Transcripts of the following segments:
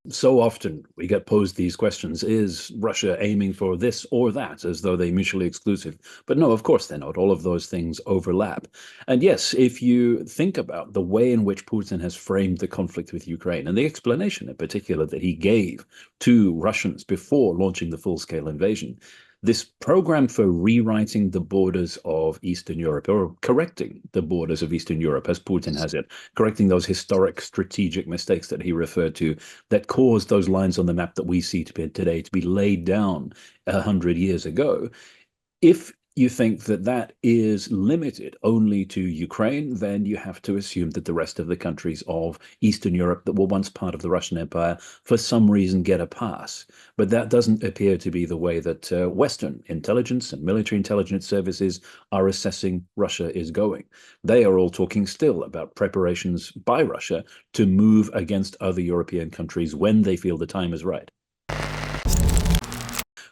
So often we get posed these questions: is Russia aiming for this or that, as though they're mutually exclusive? But no, of course they're not. All of those things overlap. And yes, if you think about the way in which Putin has framed the conflict with Ukraine, and the explanation in particular that he gave to Russians before launching the full-scale invasion, this program for rewriting the borders of Eastern Europe, or correcting the borders of Eastern Europe, as Putin has it, correcting those historic strategic mistakes that he referred to that caused those lines on the map that we see today to be laid down 100 years ago. If you think that that is limited only to Ukraine, then you have to assume that the rest of the countries of Eastern Europe that were once part of the Russian Empire, for some reason, get a pass. But that doesn't appear to be the way that Western intelligence and military intelligence services are assessing Russia is going. They are all talking still about preparations by Russia to move against other European countries when they feel the time is right.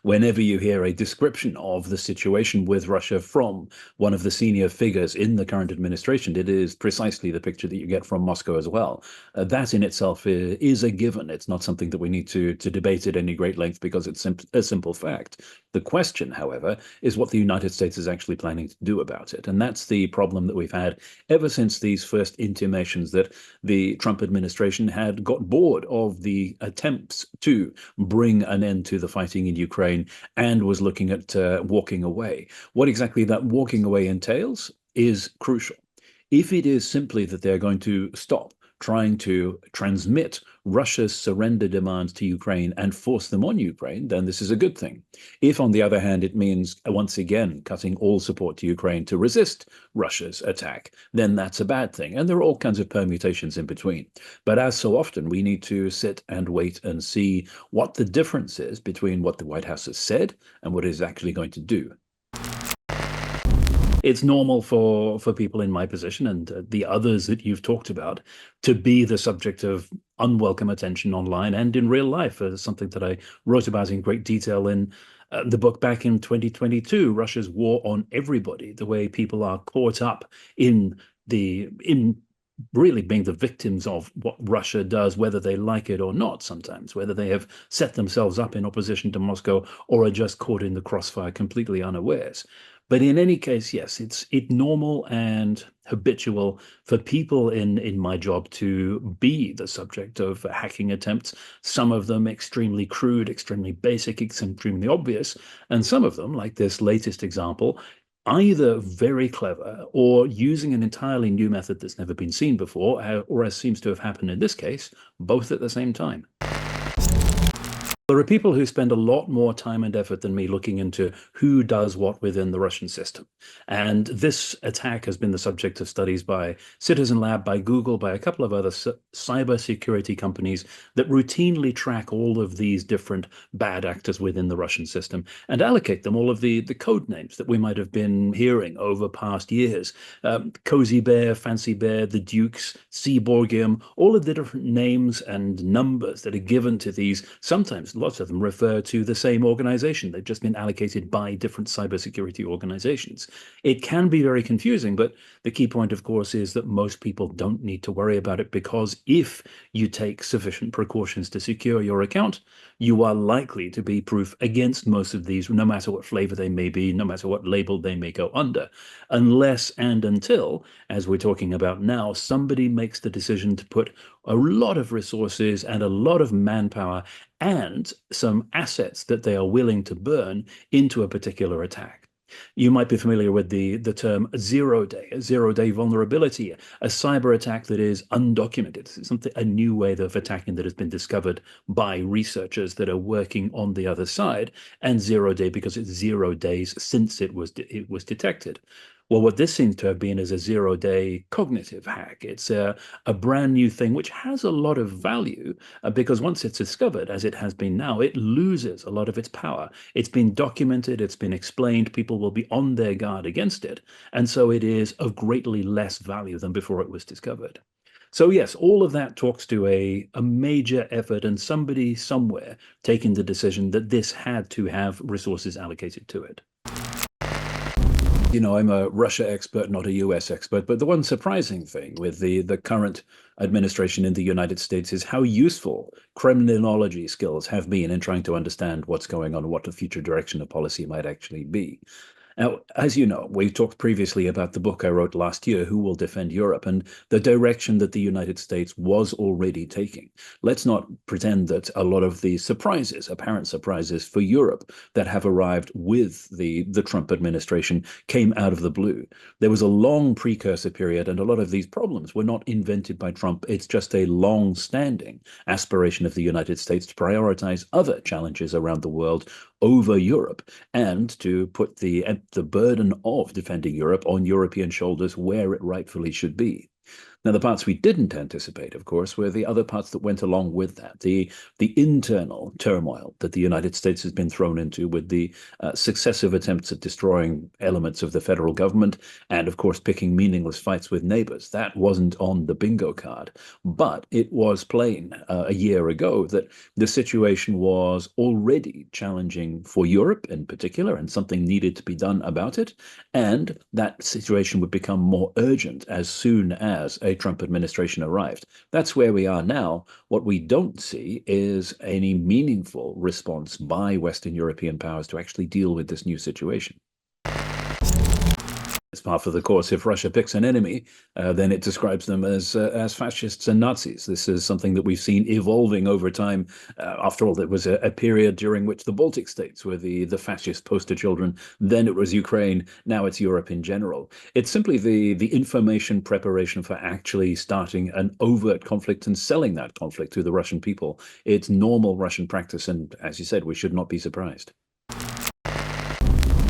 Whenever you hear a description of the situation with Russia from one of the senior figures in the current administration, it is precisely the picture that you get from Moscow as well. That in itself is a given. It's not something that we need to debate at any great length, because it's a simple fact. The question, however, is what the United States is actually planning to do about it. And that's the problem that we've had ever since these first intimations that the Trump administration had got bored of the attempts to bring an end to the fighting in Ukraine and was looking at walking away. What exactly that walking away entails is crucial. If it is simply that they're going to stop trying to transmit Russia's surrender demands to Ukraine and force them on Ukraine, then this is a good thing. If, on the other hand, it means once again cutting all support to Ukraine to resist Russia's attack, then that's a bad thing. And there are all kinds of permutations in between. But as so often, we need to sit and wait and see what the difference is between what the White House has said and what it is actually going to do. It's normal for people in my position and the others that you've talked about to be the subject of unwelcome attention online and in real life. Something that I wrote about in great detail in the book back in 2022, Russia's War on Everybody, the way people are caught up in really being the victims of what Russia does, whether they like it or not sometimes, whether they have set themselves up in opposition to Moscow or are just caught in the crossfire completely unawares. But in any case, yes, it's normal and habitual for people in my job to be the subject of hacking attempts, some of them extremely crude, extremely basic, extremely obvious, and some of them, like this latest example, either very clever or using an entirely new method that's never been seen before, or as seems to have happened in this case, both at the same time. There are people who spend a lot more time and effort than me looking into who does what within the Russian system. And this attack has been the subject of studies by Citizen Lab, by Google, by a couple of other cybersecurity companies that routinely track all of these different bad actors within the Russian system and allocate them all of the code names that we might have been hearing over past years. Cozy Bear, Fancy Bear, the Dukes, Seaborgium, all of the different names and numbers that are given to these, sometimes lots of them refer to the same organization. They've just been allocated by different cybersecurity organizations. It can be very confusing, but the key point, of course, is that most people don't need to worry about it, because if you take sufficient precautions to secure your account, you are likely to be proof against most of these, no matter what flavor they may be, no matter what label they may go under, unless and until, as we're talking about now, somebody makes the decision to put a lot of resources and a lot of manpower and some assets that they are willing to burn into a particular attack. You might be familiar with the term a zero-day vulnerability, a cyber attack that is undocumented, a new way of attacking that has been discovered by researchers that are working on the other side, and 0 day because it's 0 days since it was detected. Well, what this seems to have been is a 0-day cognitive hack. It's a brand new thing which has a lot of value because once it's discovered, as it has been now, it loses a lot of its power. It's been documented, it's been explained, people will be on their guard against it. And so it is of greatly less value than before it was discovered. So yes, all of that talks to a major effort and somebody somewhere taking the decision that this had to have resources allocated to it. I'm a Russia expert, not a US expert, but the one surprising thing with the current administration in the United States is how useful criminology skills have been in trying to understand what's going on, what the future direction of policy might actually be. Now, as you know, we talked previously about the book I wrote last year, Who Will Defend Europe, and the direction that the United States was already taking. Let's not pretend that a lot of the surprises, apparent surprises for Europe that have arrived with the Trump administration came out of the blue. There was a long precursor period, and a lot of these problems were not invented by Trump. It's just a long-standing aspiration of the United States to prioritize other challenges around the world over Europe and to put the burden of defending Europe on European shoulders where it rightfully should be. Now, the parts we didn't anticipate, of course, were the other parts that went along with that, the internal turmoil that the United States has been thrown into with the successive attempts at destroying elements of the federal government and, of course, picking meaningless fights with neighbors. That wasn't on the bingo card, but it was plain a year ago that the situation was already challenging for Europe in particular, and something needed to be done about it, and that situation would become more urgent as soon as a Trump administration arrived. That's where we are now. What we don't see is any meaningful response by Western European powers to actually deal with this new situation. It's par for the course. If Russia picks an enemy, then it describes them as fascists and Nazis. This is something that we've seen evolving over time. After all, there was a period during which the Baltic states were the fascist poster children. Then it was Ukraine. Now it's Europe in general. It's simply the information preparation for actually starting an overt conflict and selling that conflict to the Russian people. It's normal Russian practice, and as you said, we should not be surprised.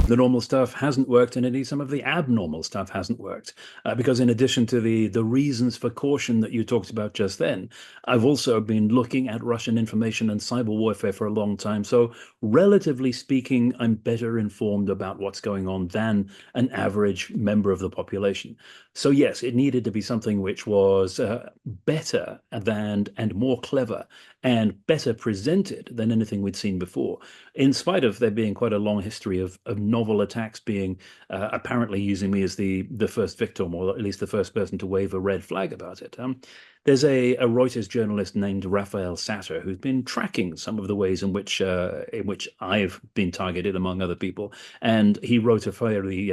The normal stuff hasn't worked, and indeed some of the abnormal stuff hasn't worked. Because in addition to the reasons for caution that you talked about just then, I've also been looking at Russian information and cyber warfare for a long time. So relatively speaking, I'm better informed about what's going on than an average member of the population. So yes, it needed to be something which was better than and more clever and better presented than anything we'd seen before, in spite of there being quite a long history of novel attacks being apparently using me as the first victim, or at least the first person to wave a red flag about it. There's a Reuters journalist named Raphael Satter who's been tracking some of the ways in which I've been targeted, among other people, and he wrote a fairly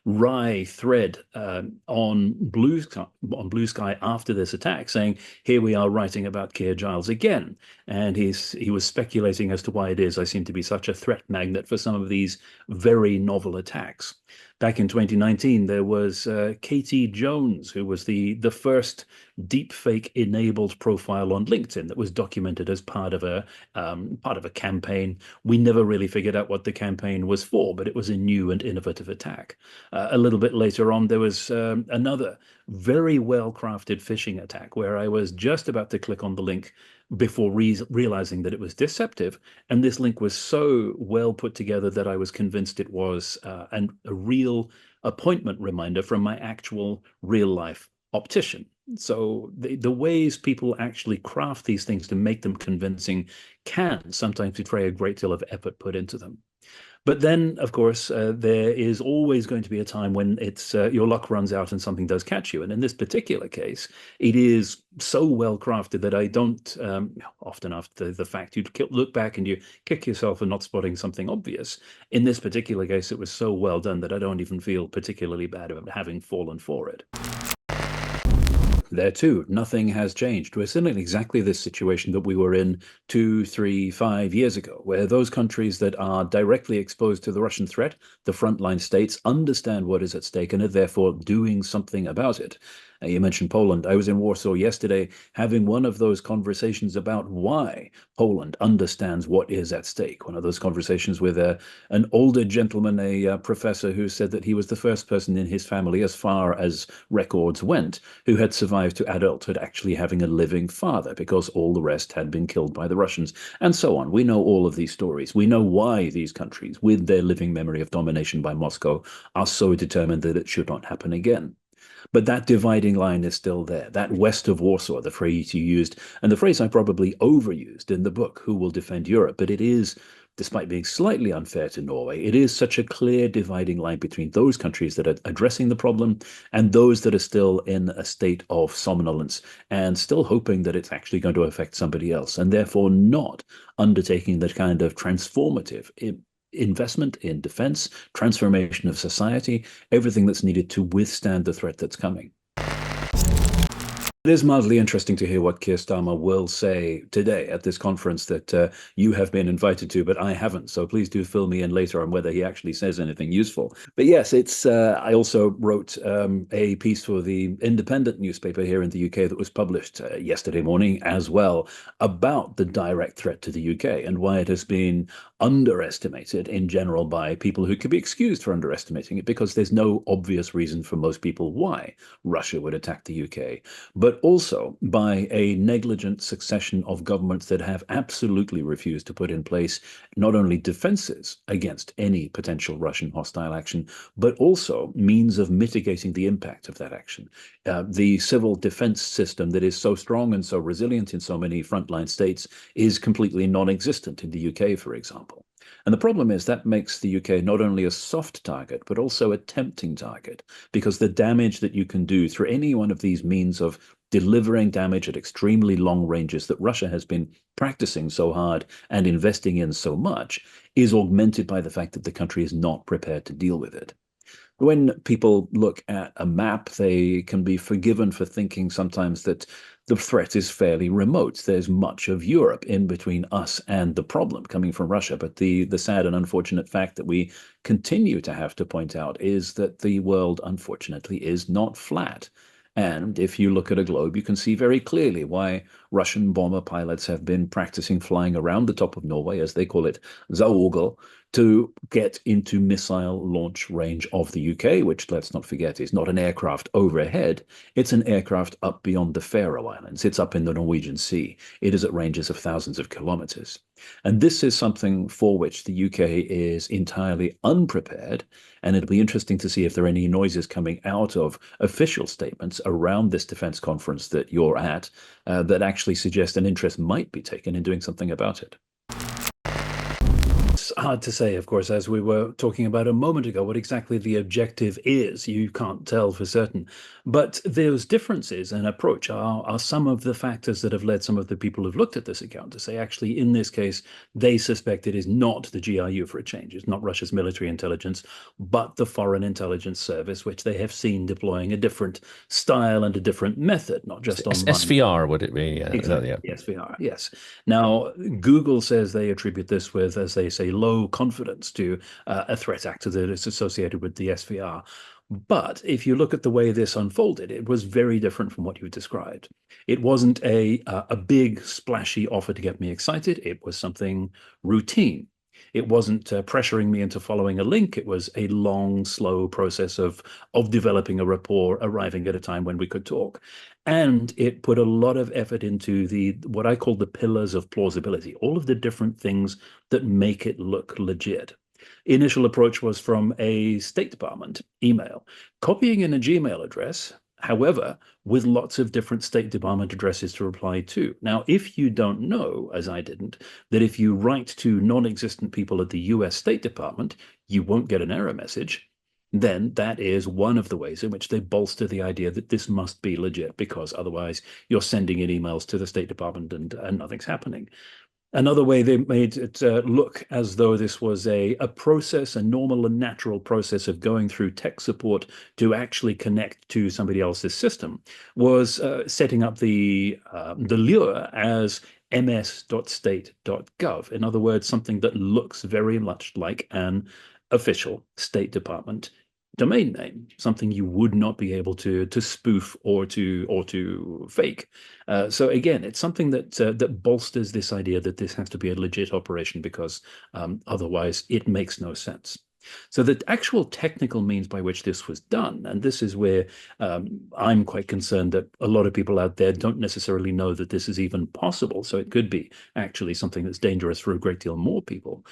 wry thread on Blue Sky after this attack, saying, "Here we are writing about Keir Giles again," and he was speculating as to why it is I seem to be such a threat magnet for some of these very novel attacks. Back in 2019, there was Katie Jones, who was the first deepfake enabled profile on LinkedIn that was documented as part of a campaign. We never really figured out what the campaign was for, but it was a new and innovative attack. A little bit later on, there was another very well-crafted phishing attack where I was just about to click on the link before realizing that it was deceptive. And this link was so well put together that I was convinced it was a real appointment reminder from my actual real-life optician. So the ways people actually craft these things to make them convincing can sometimes betray a great deal of effort put into them. But then, of course, there is always going to be a time when it's your luck runs out and something does catch you. And in this particular case, it is so well crafted that I don't often, after the fact, you look back and you kick yourself for not spotting something obvious. In this particular case, it was so well done that I don't even feel particularly bad about having fallen for it. There too, nothing has changed. We're still in exactly this situation that we were in 2, 3, 5 years ago, where those countries that are directly exposed to the Russian threat, the frontline states, understand what is at stake and are therefore doing something about it. You mentioned Poland. I was in Warsaw yesterday having one of those conversations about why Poland understands what is at stake. One of those conversations with an older gentleman, a professor, who said that he was the first person in his family, as far as records went, who had survived to adulthood actually having a living father, because all the rest had been killed by the Russians, and so on. We know all of these stories. We know why these countries, with their living memory of domination by Moscow, are so determined that it should not happen again. But that dividing line is still there. That west of Warsaw, the phrase you used, and the phrase I probably overused in the book, Who Will Defend Europe? But it is, despite being slightly unfair to Norway, it is such a clear dividing line between those countries that are addressing the problem and those that are still in a state of somnolence and still hoping that it's actually going to affect somebody else, and therefore not undertaking the kind of transformative investment in defense, transformation of society, everything that's needed to withstand the threat that's coming. It is mildly interesting to hear what Keir Starmer will say today at this conference that you have been invited to, but I haven't. So please do fill me in later on whether he actually says anything useful. But yes, it's. I also wrote a piece for the Independent newspaper here in the UK that was published yesterday morning as well about the direct threat to the UK and why it has been underestimated in general by people who could be excused for underestimating it because there's no obvious reason for most people why Russia would attack the UK. But also by a negligent succession of governments that have absolutely refused to put in place not only defenses against any potential Russian hostile action, but also means of mitigating the impact of that action. The civil defense system that is so strong and so resilient in so many frontline states is completely non-existent in the UK, for example. And the problem is that makes the UK not only a soft target, but also a tempting target, because the damage that you can do through any one of these means of delivering damage at extremely long ranges that Russia has been practicing so hard and investing in so much is augmented by the fact that the country is not prepared to deal with it. When people look at a map, they can be forgiven for thinking sometimes that the threat is fairly remote. There's much of Europe in between us and the problem coming from Russia. But the sad and unfortunate fact that we continue to have to point out is that the world, unfortunately, is not flat. And if you look at a globe, you can see very clearly why Russian bomber pilots have been practicing flying around the top of Norway, as they call it, Zaorgel, to get into missile launch range of the UK, which, let's not forget, is not an aircraft overhead. It's an aircraft up beyond the Faroe Islands. It's up in the Norwegian Sea. It is at ranges of thousands of kilometers. And this is something for which the UK is entirely unprepared. And it'll be interesting to see if there are any noises coming out of official statements around this defense conference that you're at that actually suggest an interest might be taken in doing something about it. It's hard to say, of course, as we were talking about a moment ago, what exactly the objective is. You can't tell for certain. But those differences in approach are some of the factors that have led some of the people who've looked at this account to say, actually, in this case, they suspect it is not the GRU for a change. It's not Russia's military intelligence, but the Foreign Intelligence Service, which they have seen deploying a different style and a different method, not just online. SVR, would it be? Exactly. Yeah. SVR, yes. Now, Google says they attribute this with, as they say, low confidence to a threat actor that is associated with the SVR. But if you look at the way this unfolded, it was very different from what you described. It wasn't a big, splashy offer to get me excited. It was something routine. It wasn't pressuring me into following a link. It was a long, slow process of developing a rapport, arriving at a time when we could talk. And it put a lot of effort into what I call the pillars of plausibility, all of the different things that make it look legit. Initial approach was from a State Department email, copying in a Gmail address, however, with lots of different State Department addresses to reply to. Now, if you don't know, as I didn't, that if you write to non-existent people at the US State Department, you won't get an error message, then that is one of the ways in which they bolster the idea that this must be legit, because otherwise you're sending in emails to the State Department and nothing's happening. Another way they made it look as though this was a process, a normal and natural process of going through tech support to actually connect to somebody else's system, was setting up the lure as ms.state.gov. In other words, something that looks very much like an official State Department domain name, something you would not be able to spoof or to fake. So again, it's something that bolsters this idea that this has to be a legit operation, because otherwise it makes no sense. So the actual technical means by which this was done, and this is where I'm quite concerned that a lot of people out there don't necessarily know that this is even possible, so it could be actually something that's dangerous for a great deal more people,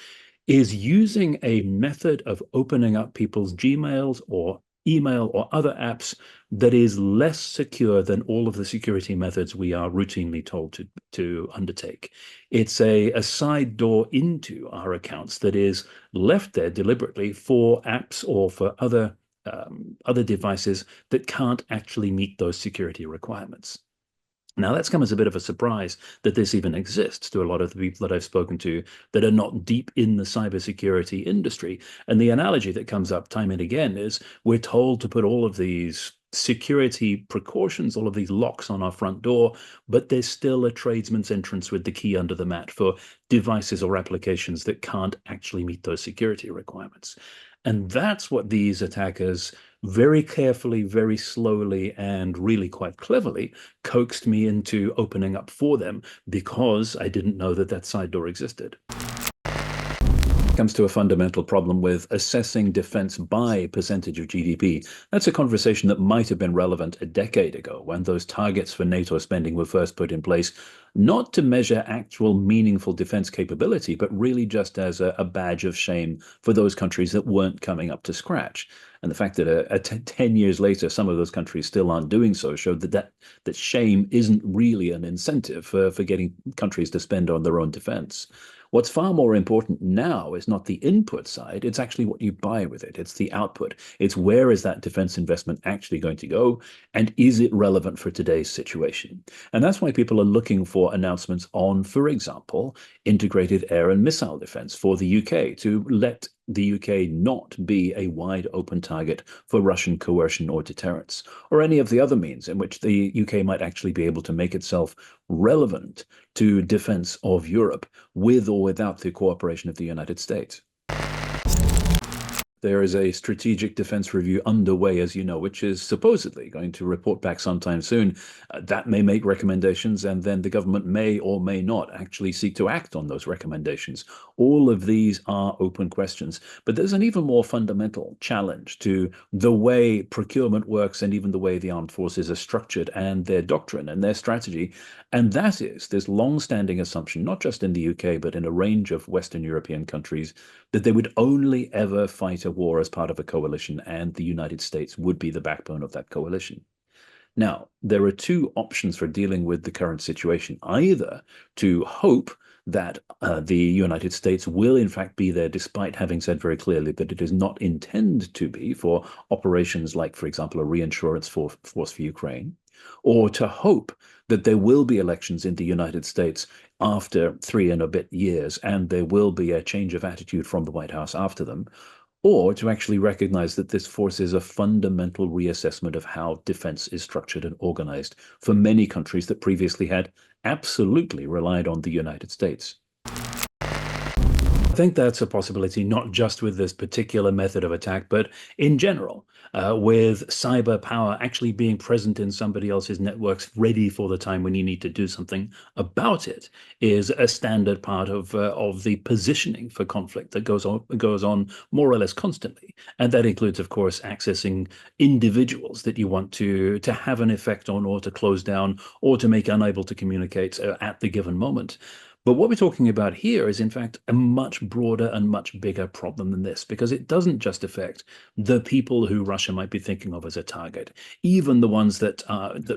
is using a method of opening up people's Gmails or email or other apps that is less secure than all of the security methods we are routinely told to undertake. It's a side door into our accounts that is left there deliberately for apps or for other devices that can't actually meet those security requirements. Now, that's come as a bit of a surprise that this even exists to a lot of the people that I've spoken to that are not deep in the cybersecurity industry. And the analogy that comes up time and again is we're told to put all of these security precautions, all of these locks on our front door, but there's still a tradesman's entrance with the key under the mat for devices or applications that can't actually meet those security requirements. And that's what these attackers very carefully, very slowly, and really quite cleverly coaxed me into opening up for them because I didn't know that that side door existed. Comes to a fundamental problem with assessing defense by percentage of GDP. That's a conversation that might have been relevant a decade ago when those targets for NATO spending were first put in place, not to measure actual meaningful defense capability, but really just as a badge of shame for those countries that weren't coming up to scratch. And the fact that 10 years later, some of those countries still aren't doing so showed that shame isn't really an incentive for getting countries to spend on their own defense. What's far more important now is not the input side, it's actually what you buy with it. It's the output. It's where is that defense investment actually going to go, and is it relevant for today's situation? And that's why people are looking for announcements on, for example, integrated air and missile defense for the UK to let the UK not be a wide open target for Russian coercion or deterrence, or any of the other means in which the UK might actually be able to make itself relevant to defense of Europe with or without the cooperation of the United States. There is a strategic defense review underway, as you know, which is supposedly going to report back sometime soon. That may make recommendations, and then the government may or may not actually seek to act on those recommendations. All of these are open questions, but there's an even more fundamental challenge to the way procurement works and even the way the armed forces are structured and their doctrine and their strategy. And that is this long-standing assumption, not just in the UK, but in a range of Western European countries, that they would only ever fight a war as part of a coalition, and the United States would be the backbone of that coalition. Now, there are two options for dealing with the current situation: either to hope that the United States will in fact be there, despite having said very clearly that it does not intend to be for operations like, for example, a reinsurance force for Ukraine, or to hope that there will be elections in the United States after 3 and a bit years, and there will be a change of attitude from the White House after them, or to actually recognize that this forces a fundamental reassessment of how defense is structured and organized for many countries that previously had absolutely relied on the United States. I think that's a possibility, not just with this particular method of attack, but in general, with cyber power actually being present in somebody else's networks, ready for the time when you need to do something about it, is a standard part of the positioning for conflict that goes on more or less constantly. And that includes, of course, accessing individuals that you want to have an effect on, or to close down, or to make unable to communicate at the given moment. But what we're talking about here is, in fact, a much broader and much bigger problem than this, because it doesn't just affect the people who Russia might be thinking of as a target, even the ones that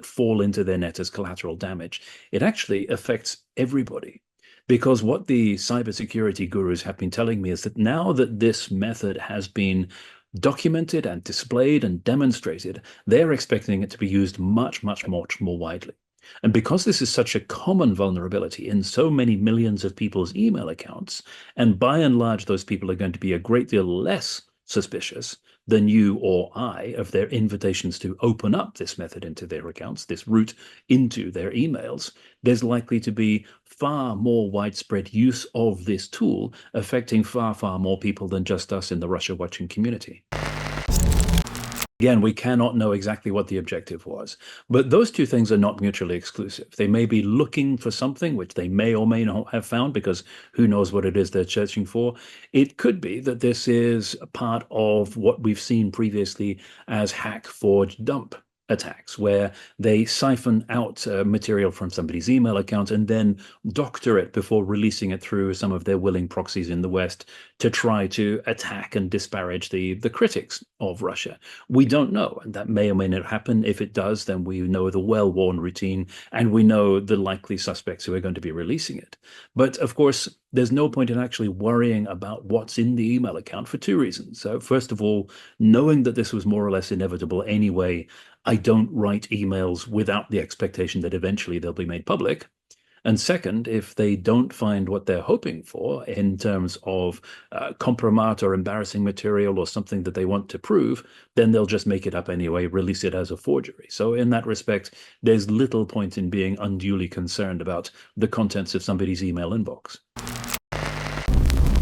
fall into their net as collateral damage. It actually affects everybody. Because what the cybersecurity gurus have been telling me is that now that this method has been documented and displayed and demonstrated, they're expecting it to be used much, much, much more widely. And because this is such a common vulnerability in so many millions of people's email accounts, and by and large, those people are going to be a great deal less suspicious than you or I of their invitations to open up this method into their accounts, this route into their emails, there's likely to be far more widespread use of this tool, affecting far, far more people than just us in the Russia watching community. Again, we cannot know exactly what the objective was, but those two things are not mutually exclusive. They may be looking for something which they may or may not have found, because who knows what it is they're searching for. It could be that this is a part of what we've seen previously as hack, forge, dump. attacks, where they siphon out material from somebody's email account and then doctor it before releasing it through some of their willing proxies in the West to try to attack and disparage the critics of Russia. We don't know, and that may or may not happen. If it does, then we know the well-worn routine, and we know the likely suspects who are going to be releasing it. But of course, there's no point in actually worrying about what's in the email account for two reasons. So first of all, knowing that this was more or less inevitable anyway, I don't write emails without the expectation that eventually they'll be made public. And second, if they don't find what they're hoping for in terms of compromat or embarrassing material or something that they want to prove, then they'll just make it up anyway, release it as a forgery. So in that respect, there's little point in being unduly concerned about the contents of somebody's email inbox.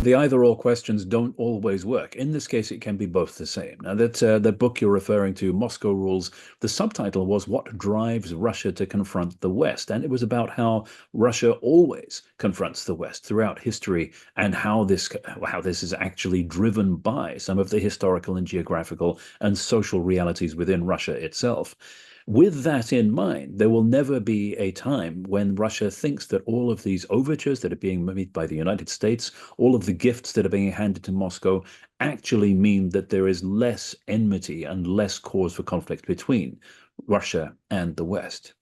The either-or questions don't always work. In this case, it can be both the same. Now, that the book you're referring to, Moscow Rules, the subtitle was What Drives Russia to Confront the West? And it was about how Russia always confronts the West throughout history, and how this is actually driven by some of the historical and geographical and social realities within Russia itself. With that in mind, there will never be a time when Russia thinks that all of these overtures that are being made by the United States, all of the gifts that are being handed to Moscow, actually mean that there is less enmity and less cause for conflict between Russia and the West.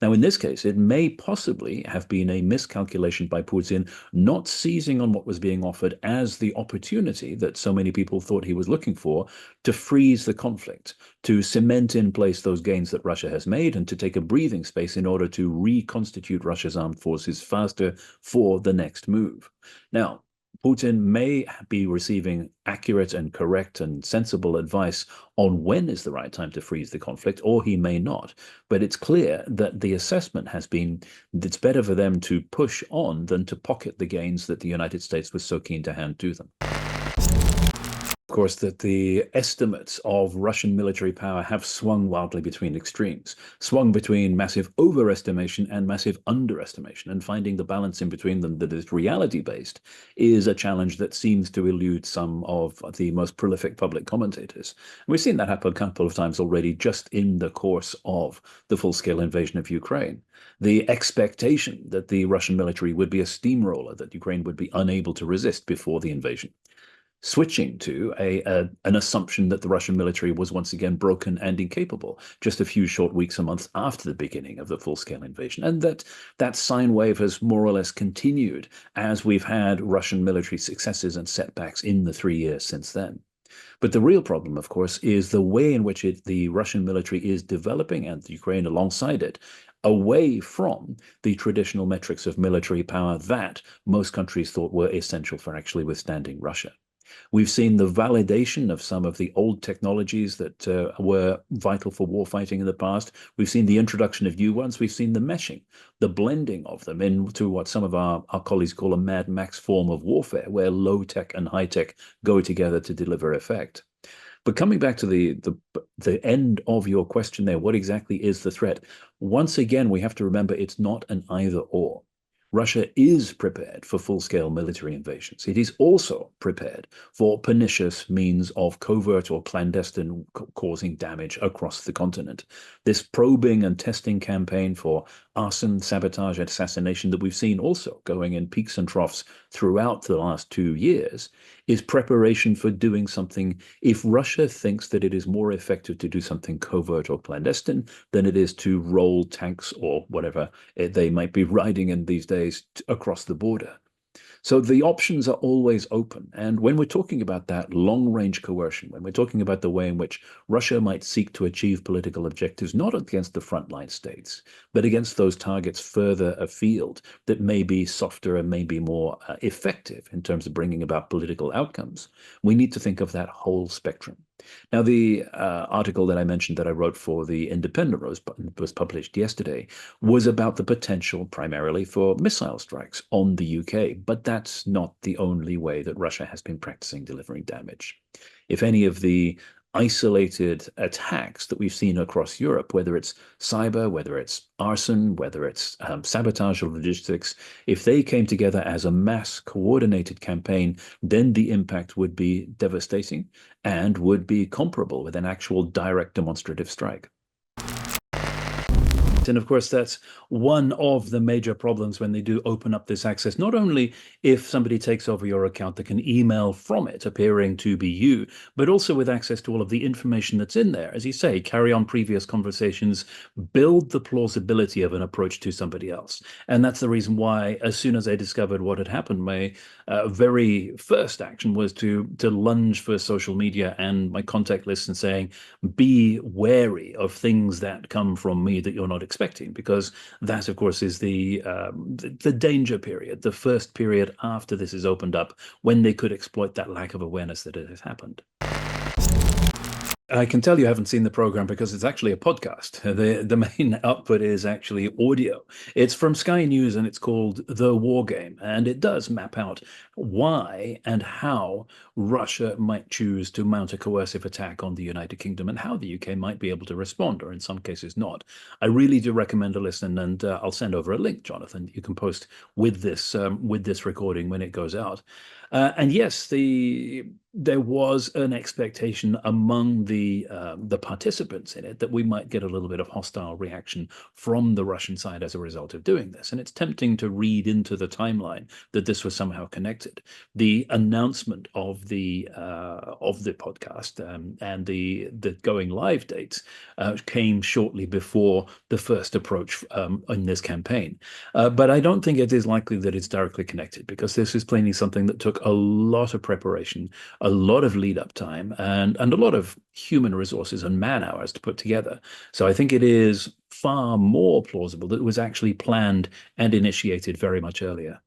Now, in this case, it may possibly have been a miscalculation by Putin, not seizing on what was being offered as the opportunity that so many people thought he was looking for to freeze the conflict, to cement in place those gains that Russia has made, and to take a breathing space in order to reconstitute Russia's armed forces faster for the next move. Now, Putin may be receiving accurate and correct and sensible advice on when is the right time to freeze the conflict, or he may not. But it's clear that the assessment has been that it's better for them to push on than to pocket the gains that the United States was so keen to hand to them. Of course, that the estimates of Russian military power have swung wildly between extremes, swung between massive overestimation and massive underestimation, and finding the balance in between them that is reality-based is a challenge that seems to elude some of the most prolific public commentators. And we've seen that happen a couple of times already just in the course of the full-scale invasion of Ukraine. The expectation that the Russian military would be a steamroller, that Ukraine would be unable to resist before the invasion, switching to an assumption that the Russian military was once again broken and incapable just a few short weeks or months after the beginning of the full-scale invasion. And that sine wave has more or less continued as we've had Russian military successes and setbacks in the 3 years since then. But the real problem, of course, is the way in which the Russian military is developing, and Ukraine alongside it, away from the traditional metrics of military power that most countries thought were essential for actually withstanding Russia. We've seen the validation of some of the old technologies that were vital for warfighting in the past. We've seen the introduction of new ones. We've seen the meshing, the blending of them into what some of our colleagues call a Mad Max form of warfare, where low tech and high tech go together to deliver effect. But coming back to the end of your question there, what exactly is the threat? Once again, we have to remember it's not an either or. Russia is prepared for full-scale military invasions. It is also prepared for pernicious means of covert or clandestine causing damage across the continent. This probing and testing campaign for arson, sabotage, and assassination that we've seen also going in peaks and troughs throughout the last 2 years is preparation for doing something. If Russia thinks that it is more effective to do something covert or clandestine than it is to roll tanks or whatever they might be riding in these days across the border. So the options are always open. And when we're talking about that long-range coercion, when we're talking about the way in which Russia might seek to achieve political objectives, not against the frontline states, but against those targets further afield that may be softer and may be more effective in terms of bringing about political outcomes, we need to think of that whole spectrum. Now, the article that I mentioned that I wrote for The Independent was published yesterday was about the potential primarily for missile strikes on the UK, but that's not the only way that Russia has been practicing delivering damage. If any of the isolated attacks that we've seen across Europe, whether it's cyber, whether it's arson, whether it's sabotage or logistics, if they came together as a mass coordinated campaign, then the impact would be devastating and would be comparable with an actual direct demonstrative strike. And of course, that's one of the major problems when they do open up this access. Not only if somebody takes over your account that can email from it appearing to be you, but also with access to all of the information that's in there. As you say, carry on previous conversations, build the plausibility of an approach to somebody else. And that's the reason why, as soon as I discovered what had happened, my very first action was to lunge for social media and my contact list and saying, be wary of things that come from me that you're not expecting, because that, of course, is the danger period, the first period after this is opened up, when they could exploit that lack of awareness that it has happened. I can tell you haven't seen the program because it's actually a podcast. The main output is actually audio. It's from Sky News and it's called The War Game. And it does map out why and how Russia might choose to mount a coercive attack on the United Kingdom and how the UK might be able to respond, or in some cases not. I really do recommend a listen, and I'll send over a link, Jonathan. You can post with this recording when it goes out. And yes, there was an expectation among the participants in it that we might get a little bit of hostile reaction from the Russian side as a result of doing this. And it's tempting to read into the timeline that this was somehow connected. The announcement of the podcast and the going live dates came shortly before the first approach in this campaign. But I don't think it is likely that it's directly connected, because this is plainly something that took a lot of preparation, a lot of lead up time, and a lot of human resources and man hours to put together. So I think it is far more plausible that it was actually planned and initiated very much earlier.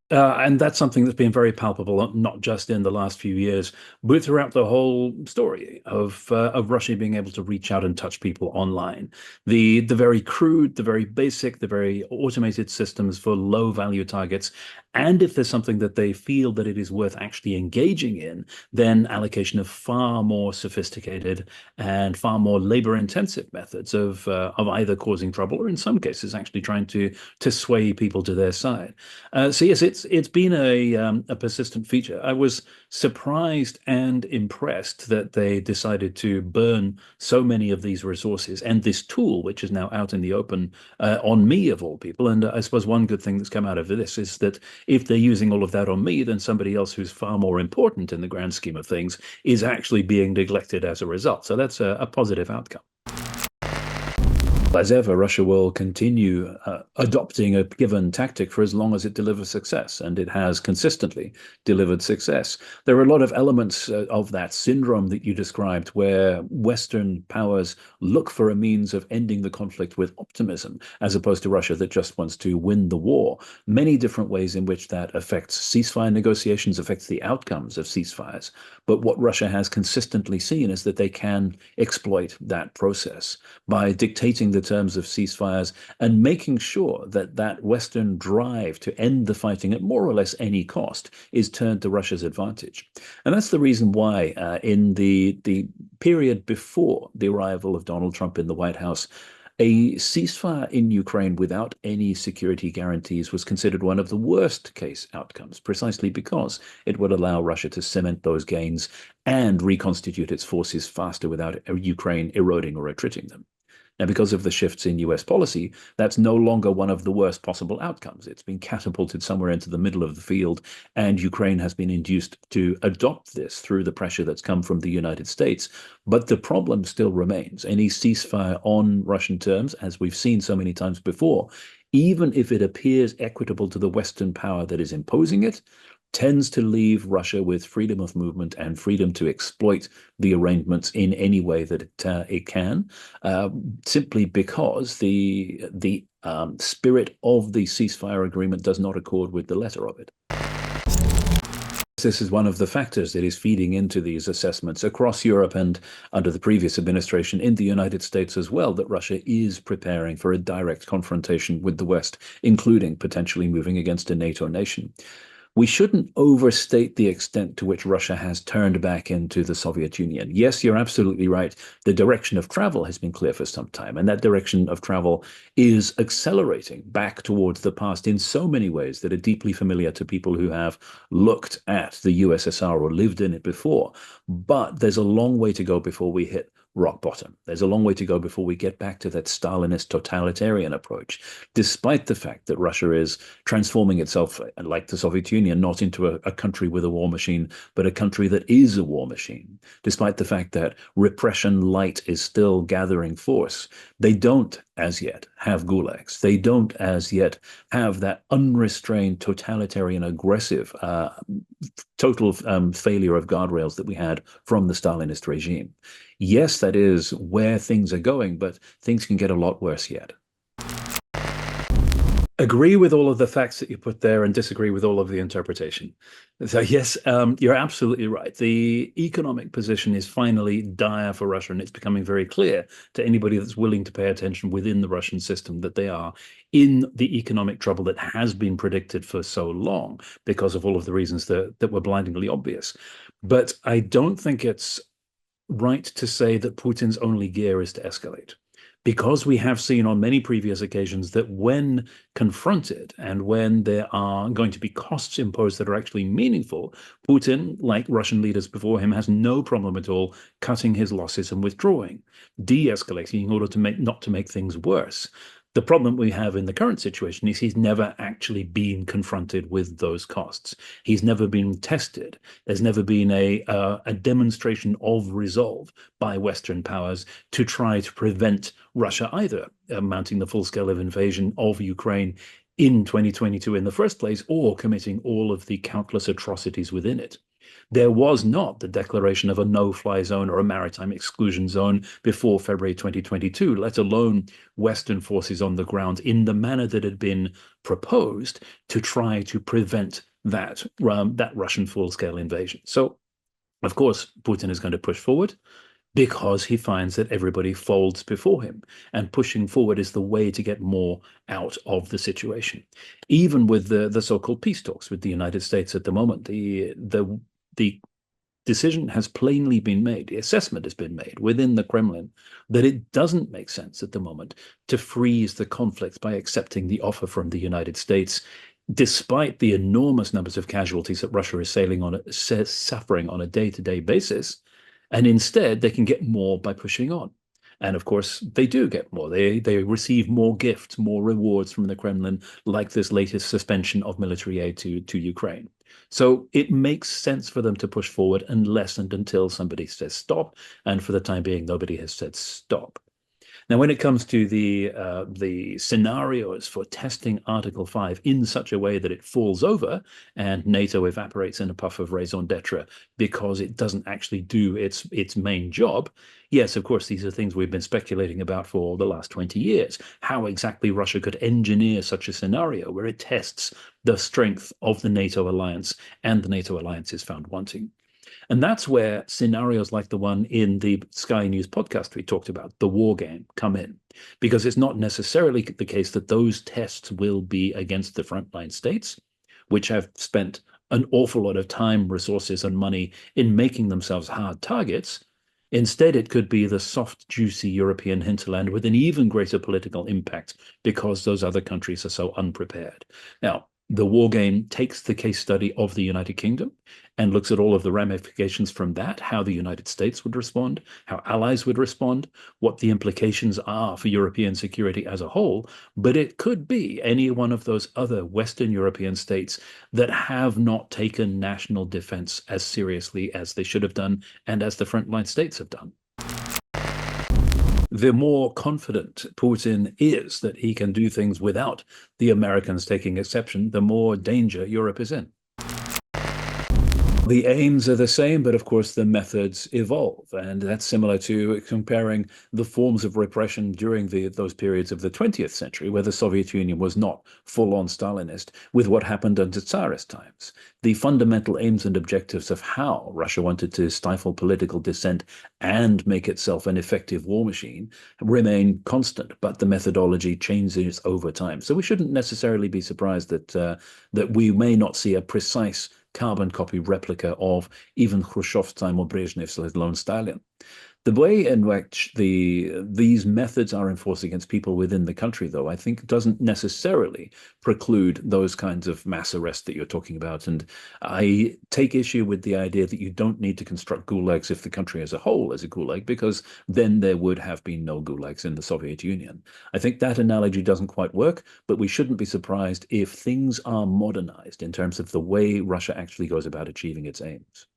And that's something that's been very palpable, not just in the last few years, but throughout the whole story of Russia being able to reach out and touch people online. The very crude, the very basic, the very automated systems for low value targets. And if there's something that they feel that it is worth actually engaging in, then allocation of far more sophisticated and far more labor-intensive methods of either causing trouble or, in some cases, actually trying to sway people to their side. So yes, it's been a persistent feature. I was surprised and impressed that they decided to burn so many of these resources and this tool, which is now out in the open, on me of all people. And I suppose one good thing that's come out of this is that if they're using all of that on me, then somebody else who's far more important in the grand scheme of things is actually being neglected as a result. So that's a positive outcome. As ever, Russia will continue adopting a given tactic for as long as it delivers success, and it has consistently delivered success. There are a lot of elements of that syndrome that you described, where Western powers look for a means of ending the conflict with optimism, as opposed to Russia that just wants to win the war. Many different ways in which that affects ceasefire negotiations, affects the outcomes of ceasefires. But what Russia has consistently seen is that they can exploit that process by dictating the terms of ceasefires and making sure that that Western drive to end the fighting at more or less any cost is turned to Russia's advantage. And that's the reason why in the period before the arrival of Donald Trump in the White House, a ceasefire in Ukraine without any security guarantees was considered one of the worst case outcomes, precisely because it would allow Russia to cement those gains and reconstitute its forces faster without Ukraine eroding or retreating them. Now, because of the shifts in US policy, that's no longer one of the worst possible outcomes. It's been catapulted somewhere into the middle of the field, and Ukraine has been induced to adopt this through the pressure that's come from the United States. But the problem still remains. Any ceasefire on Russian terms, as we've seen so many times before, even if it appears equitable to the Western power that is imposing it, tends to leave Russia with freedom of movement and freedom to exploit the arrangements in any way that it can, simply because the spirit of the ceasefire agreement does not accord with the letter of it. This is one of the factors that is feeding into these assessments across Europe and under the previous administration in the United States as well, that Russia is preparing for a direct confrontation with the West, including potentially moving against a NATO nation. We shouldn't overstate the extent to which Russia has turned back into the Soviet Union. Yes, you're absolutely right. The direction of travel has been clear for some time, and that direction of travel is accelerating back towards the past in so many ways that are deeply familiar to people who have looked at the USSR or lived in it before. But there's a long way to go before we hit rock bottom. There's a long way to go before we get back to that Stalinist totalitarian approach, despite the fact that Russia is transforming itself, like the Soviet Union, not into a country with a war machine, but a country that is a war machine, despite the fact that repression light is still gathering force. They don't as yet have gulags. They don't as yet have that unrestrained, totalitarian, aggressive, total failure of guardrails that we had from the Stalinist regime. Yes, that is where things are going, but things can get a lot worse yet. Agree with all of the facts that you put there and disagree with all of the interpretation. So yes, you're absolutely right. The economic position is finally dire for Russia, and it's becoming very clear to anybody that's willing to pay attention within the Russian system that they are in the economic trouble that has been predicted for so long because of all of the reasons that were blindingly obvious. But I don't think it's right to say that Putin's only gear is to escalate, because we have seen on many previous occasions that when confronted and when there are going to be costs imposed that are actually meaningful, Putin, like Russian leaders before him, has no problem at all cutting his losses and withdrawing, de-escalating in order to not to make things worse. The problem we have in the current situation is he's never actually been confronted with those costs. He's never been tested. There's never been a demonstration of resolve by Western powers to try to prevent Russia either mounting the full scale of invasion of Ukraine in 2022 in the first place, or committing all of the countless atrocities within it. There was not the declaration of a no-fly zone or a maritime exclusion zone before February 2022, let alone Western forces on the ground in the manner that had been proposed to try to prevent that Russian full-scale invasion. So, of course, Putin is going to push forward because he finds that everybody folds before him, and pushing forward is the way to get more out of the situation. Even with the so-called peace talks with the United States at the moment, the decision has plainly been made, the assessment has been made within the Kremlin that it doesn't make sense at the moment to freeze the conflict by accepting the offer from the United States, despite the enormous numbers of casualties that Russia is suffering on a day-to-day basis. And instead, they can get more by pushing on. And of course, they do get more. They receive more gifts, more rewards from the Kremlin, like this latest suspension of military aid to Ukraine. So it makes sense for them to push forward unless and until somebody says stop. And for the time being, nobody has said stop. Now, when it comes to the scenarios for testing Article 5 in such a way that it falls over and NATO evaporates in a puff of raison d'etre because it doesn't actually do its main job, yes, of course, these are things we've been speculating about for the last 20 years. How exactly Russia could engineer such a scenario where it tests the strength of the NATO alliance and the NATO alliance is found wanting. And that's where scenarios like the one in the Sky News podcast we talked about, the war game, come in. Because it's not necessarily the case that those tests will be against the frontline states, which have spent an awful lot of time, resources, and money in making themselves hard targets. Instead, it could be the soft, juicy European hinterland with an even greater political impact because those other countries are so unprepared. Now, the war game takes the case study of the United Kingdom and looks at all of the ramifications from that, how the United States would respond, how allies would respond, what the implications are for European security as a whole. But it could be any one of those other Western European states that have not taken national defense as seriously as they should have done and as the frontline states have done. The more confident Putin is that he can do things without the Americans taking exception, the more danger Europe is in. The aims are the same, but of course the methods evolve. And that's similar to comparing the forms of repression during those periods of the 20th century, where the Soviet Union was not full-on Stalinist, with what happened under Tsarist times. The fundamental aims and objectives of how Russia wanted to stifle political dissent and make itself an effective war machine remain constant, but the methodology changes over time. So we shouldn't necessarily be surprised that we may not see a precise carbon copy replica of even Khrushchev's time or Brezhnev's, let alone Stalin. The way in which these methods are enforced against people within the country, though, I think doesn't necessarily preclude those kinds of mass arrests that you're talking about. And I take issue with the idea that you don't need to construct gulags if the country as a whole is a gulag, because then there would have been no gulags in the Soviet Union. I think that analogy doesn't quite work, but we shouldn't be surprised if things are modernized in terms of the way Russia actually goes about achieving its aims.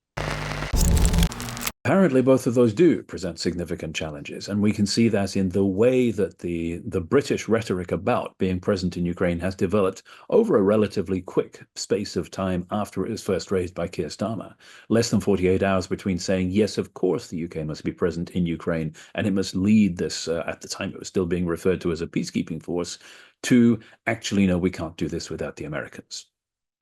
Apparently, both of those do present significant challenges, and we can see that in the way that the British rhetoric about being present in Ukraine has developed over a relatively quick space of time after it was first raised by Keir Starmer. Less than 48 hours between saying, yes, of course, the UK must be present in Ukraine, and it must lead this, at the time it was still being referred to as a peacekeeping force, to actually, no, we can't do this without the Americans.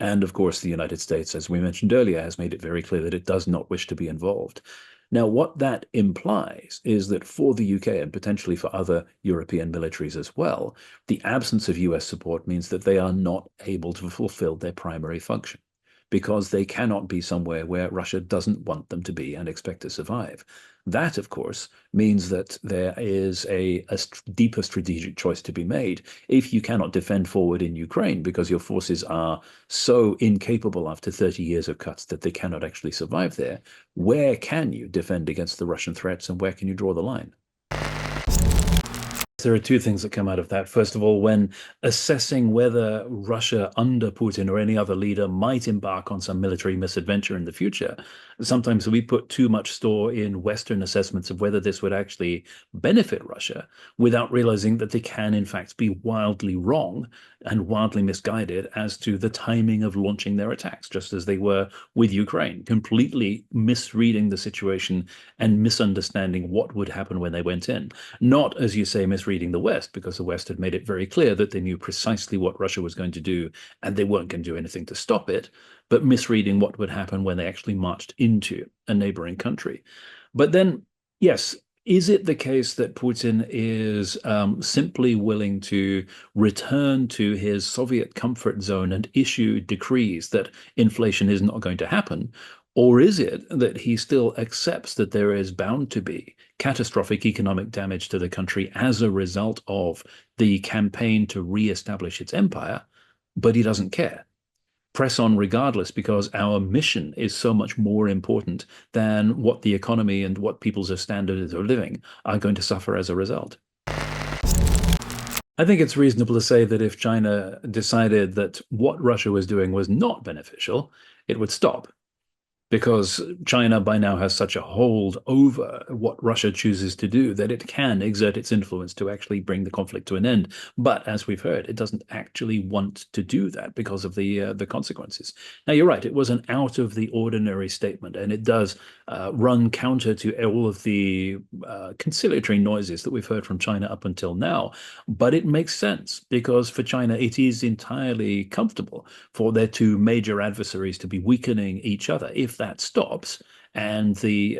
And of course, the United States, as we mentioned earlier, has made it very clear that it does not wish to be involved. Now, what that implies is that for the UK and potentially for other European militaries as well, the absence of US support means that they are not able to fulfill their primary function, because they cannot be somewhere where Russia doesn't want them to be and expect to survive. That, of course, means that there is a deeper strategic choice to be made. If you cannot defend forward in Ukraine because your forces are so incapable after 30 years of cuts that they cannot actually survive there, where can you defend against the Russian threats, and where can you draw the line? There are two things that come out of that. First of all, when assessing whether Russia under Putin or any other leader might embark on some military misadventure in the future, sometimes we put too much store in Western assessments of whether this would actually benefit Russia without realizing that they can, in fact, be wildly wrong and wildly misguided as to the timing of launching their attacks, just as they were with Ukraine, completely misreading the situation and misunderstanding what would happen when they went in. Not, as you say, misreading the West, because the West had made it very clear that they knew precisely what Russia was going to do and they weren't going to do anything to stop it, but misreading what would happen when they actually marched into a neighboring country. But then, yes, is it the case that Putin is simply willing to return to his Soviet comfort zone and issue decrees that inflation is not going to happen? Or is it that he still accepts that there is bound to be catastrophic economic damage to the country as a result of the campaign to reestablish its empire, but he doesn't care? Press on regardless, because our mission is so much more important than what the economy and what people's standards of living are going to suffer as a result. I think it's reasonable to say that if China decided that what Russia was doing was not beneficial, it would stop, because China by now has such a hold over what Russia chooses to do that it can exert its influence to actually bring the conflict to an end. But as we've heard, it doesn't actually want to do that because of the consequences. Now, you're right, it was an out of the ordinary statement, and it does run counter to all of the conciliatory noises that we've heard from China up until now. But it makes sense, because for China, it is entirely comfortable for their two major adversaries to be weakening each other. If that stops and the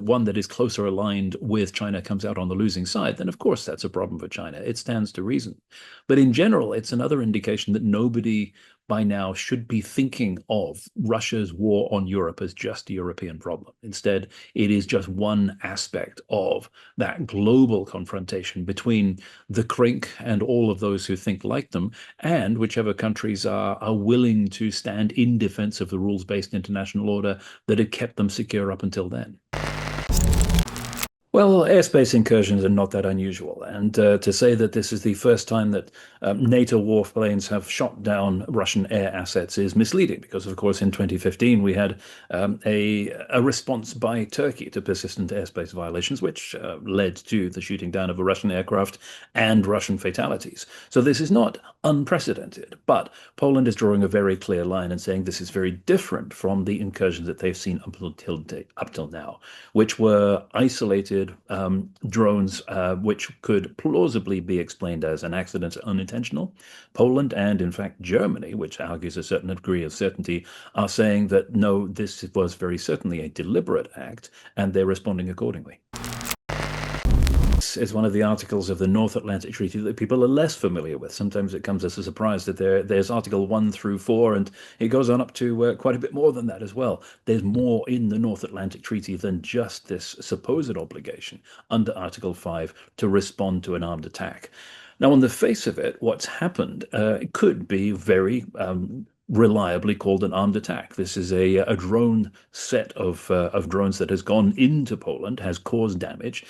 one that is closer aligned with China comes out on the losing side, then of course that's a problem for China. It stands to reason. But in general, it's another indication that nobody by now should be thinking of Russia's war on Europe as just a European problem. Instead, it is just one aspect of that global confrontation between the Krink and all of those who think like them, and whichever countries are willing to stand in defense of the rules-based international order that had kept them secure up until then. Well, airspace incursions are not that unusual. And to say that this is the first time that NATO warplanes have shot down Russian air assets is misleading, because, of course, in 2015, we had a response by Turkey to persistent airspace violations, which led to the shooting down of a Russian aircraft and Russian fatalities. So this is not unprecedented. But Poland is drawing a very clear line and saying this is very different from the incursions that they've seen up till now, which were isolated drones, which could plausibly be explained as an accident, unintentional. Poland and, in fact, Germany, which argues a certain degree of certainty, are saying that no, this was very certainly a deliberate act, and they're responding accordingly. it's one of the articles of the North Atlantic Treaty that people are less familiar with. Sometimes it comes as a surprise that there's Article 1 through 4, and it goes on up to quite a bit more than that as well. There's more in the North Atlantic Treaty than just this supposed obligation under Article 5 to respond to an armed attack. Now, on the face of it, what's happened could be very reliably called an armed attack. This is a drone set of drones that has gone into Poland, has caused damage.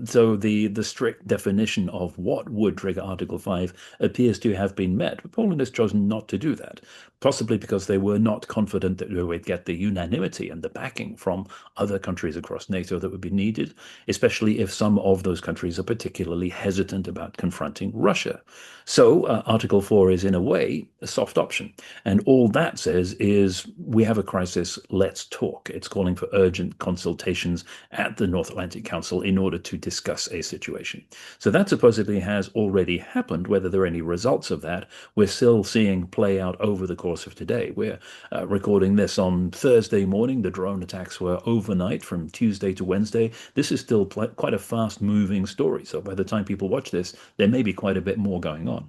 So the strict definition of what would trigger Article 5 appears to have been met, but Poland has chosen not to do that, possibly because they were not confident that they would get the unanimity and the backing from other countries across NATO that would be needed, especially if some of those countries are particularly hesitant about confronting Russia. So Article 4 is in a way a soft option. And all that says is we have a crisis, let's talk. It's calling for urgent consultations at the North Atlantic Council in order to discuss a situation. So that supposedly has already happened. Whether there are any results of that, we're still seeing play out over the course of today. We're recording this on Thursday morning. The drone attacks were overnight from Tuesday to Wednesday. This is still quite a fast moving story. So by the time people watch this, there may be quite a bit more going on.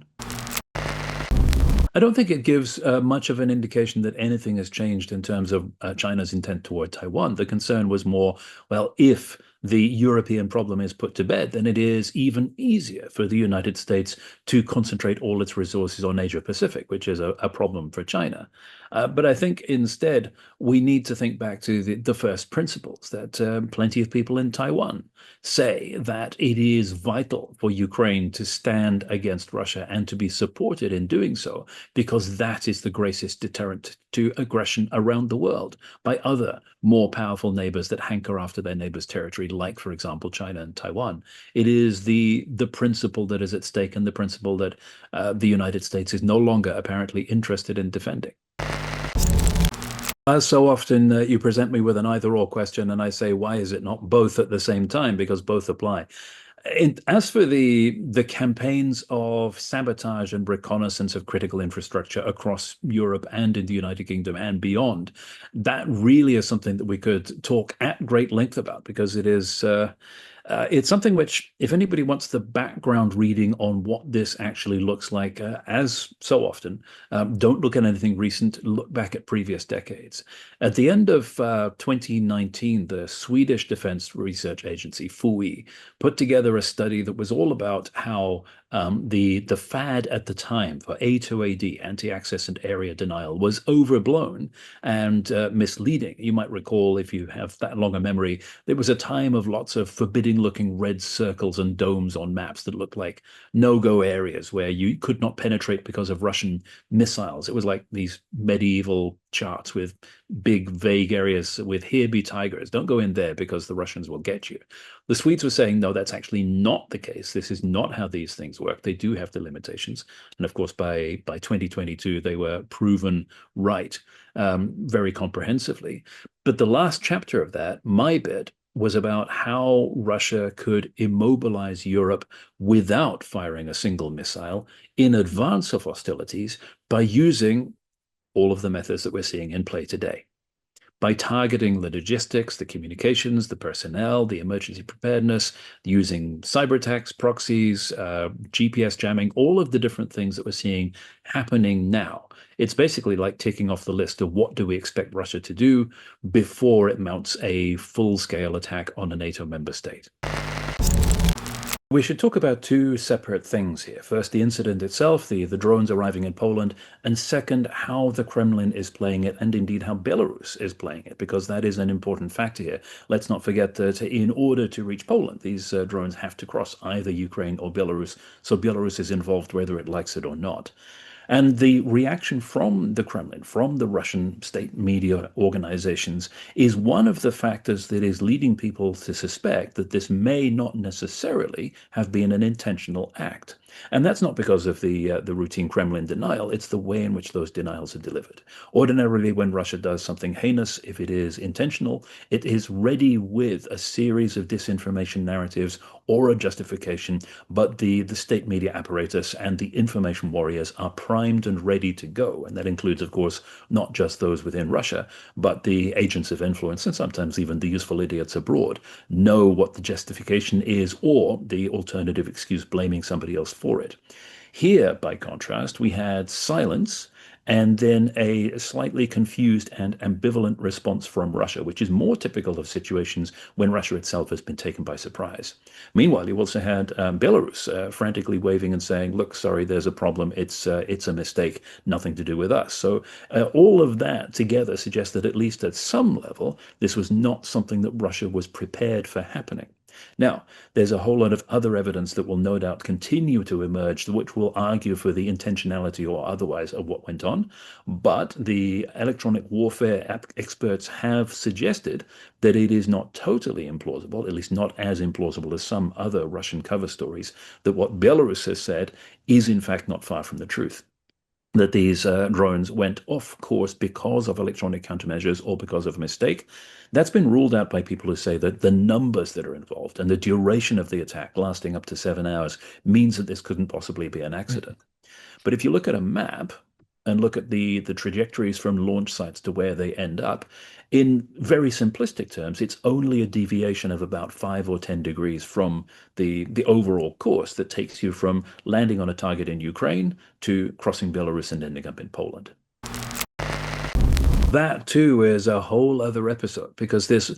I don't think it gives much of an indication that anything has changed in terms of China's intent toward Taiwan. The concern was more, well, if the European problem is put to bed, then it is even easier for the United States to concentrate all its resources on Asia Pacific, which is a problem for China. But I think instead we need to think back to the first principles that plenty of people in Taiwan say that it is vital for Ukraine to stand against Russia and to be supported in doing so, because that is the greatest deterrent to aggression around the world by other more powerful neighbors that hanker after their neighbors' territory, like, for example, China and Taiwan. It is the principle that is at stake, and the principle that the United States is no longer apparently interested in defending. As so often, you present me with an either-or question, and I say, why is it not both at the same time? Because both apply. As for the campaigns of sabotage and reconnaissance of critical infrastructure across Europe and in the United Kingdom and beyond, that really is something that we could talk at great length about, because it is it's something which, if anybody wants the background reading on what this actually looks like, as so often, don't look at anything recent, look back at previous decades. At the end of 2019, the Swedish Defense Research Agency, FOI, put together a study that was all about how the fad at the time for A2AD, anti-access and area denial, was overblown and misleading. You might recall, if you have that long a memory, there was a time of lots of forbidding-looking red circles and domes on maps that looked like no-go areas where you could not penetrate because of Russian missiles. It was like these medieval charts with big, vague areas with "here be tigers. Don't go in there because the Russians will get you." The Swedes were saying, no, that's actually not the case. This is not how these things work. They do have the limitations. And of course, by 2022, they were proven right very comprehensively. But the last chapter of that, my bit, was about how Russia could immobilize Europe without firing a single missile in advance of hostilities by using all of the methods that we're seeing in play today. By targeting the logistics, the communications, the personnel, the emergency preparedness, using cyber attacks, proxies, GPS jamming, all of the different things that we're seeing happening now. It's basically like ticking off the list of what do we expect Russia to do before it mounts a full-scale attack on a NATO member state. We should talk about two separate things here. First, the incident itself, the drones arriving in Poland, and second, how the Kremlin is playing it, and indeed how Belarus is playing it, because that is an important factor here. Let's not forget that in order to reach Poland, these drones have to cross either Ukraine or Belarus, so Belarus is involved whether it likes it or not. And the reaction from the Kremlin, from the Russian state media organizations, is one of the factors that is leading people to suspect that this may not necessarily have been an intentional act. And that's not because of the routine Kremlin denial. It's the way in which those denials are delivered. Ordinarily, when Russia does something heinous, if it is intentional, it is ready with a series of disinformation narratives or a justification. But the state media apparatus and the information warriors are primed and ready to go. And that includes, of course, not just those within Russia, but the agents of influence and sometimes even the useful idiots abroad know what the justification is or the alternative excuse blaming somebody else for it. Here, by contrast, we had silence and then a slightly confused and ambivalent response from Russia, which is more typical of situations when Russia itself has been taken by surprise. Meanwhile, you also had Belarus frantically waving and saying, look, sorry, there's a problem. It's a mistake, nothing to do with us. So all of that together suggests that at least at some level, this was not something that Russia was prepared for happening. Now, there's a whole lot of other evidence that will no doubt continue to emerge, which will argue for the intentionality or otherwise of what went on. But the electronic warfare experts have suggested that it is not totally implausible, at least not as implausible as some other Russian cover stories, that what Belarus has said is in fact not far from the truth. That these drones went off course because of electronic countermeasures or because of a mistake. That's been ruled out by people who say that the numbers that are involved and the duration of the attack lasting up to 7 hours means that this couldn't possibly be an accident. But if you look at a map and look at the trajectories from launch sites to where they end up, in very simplistic terms, it's only a deviation of about 5 or 10 degrees from the overall course that takes you from landing on a target in Ukraine to crossing Belarus and ending up in Poland. That too is a whole other episode because this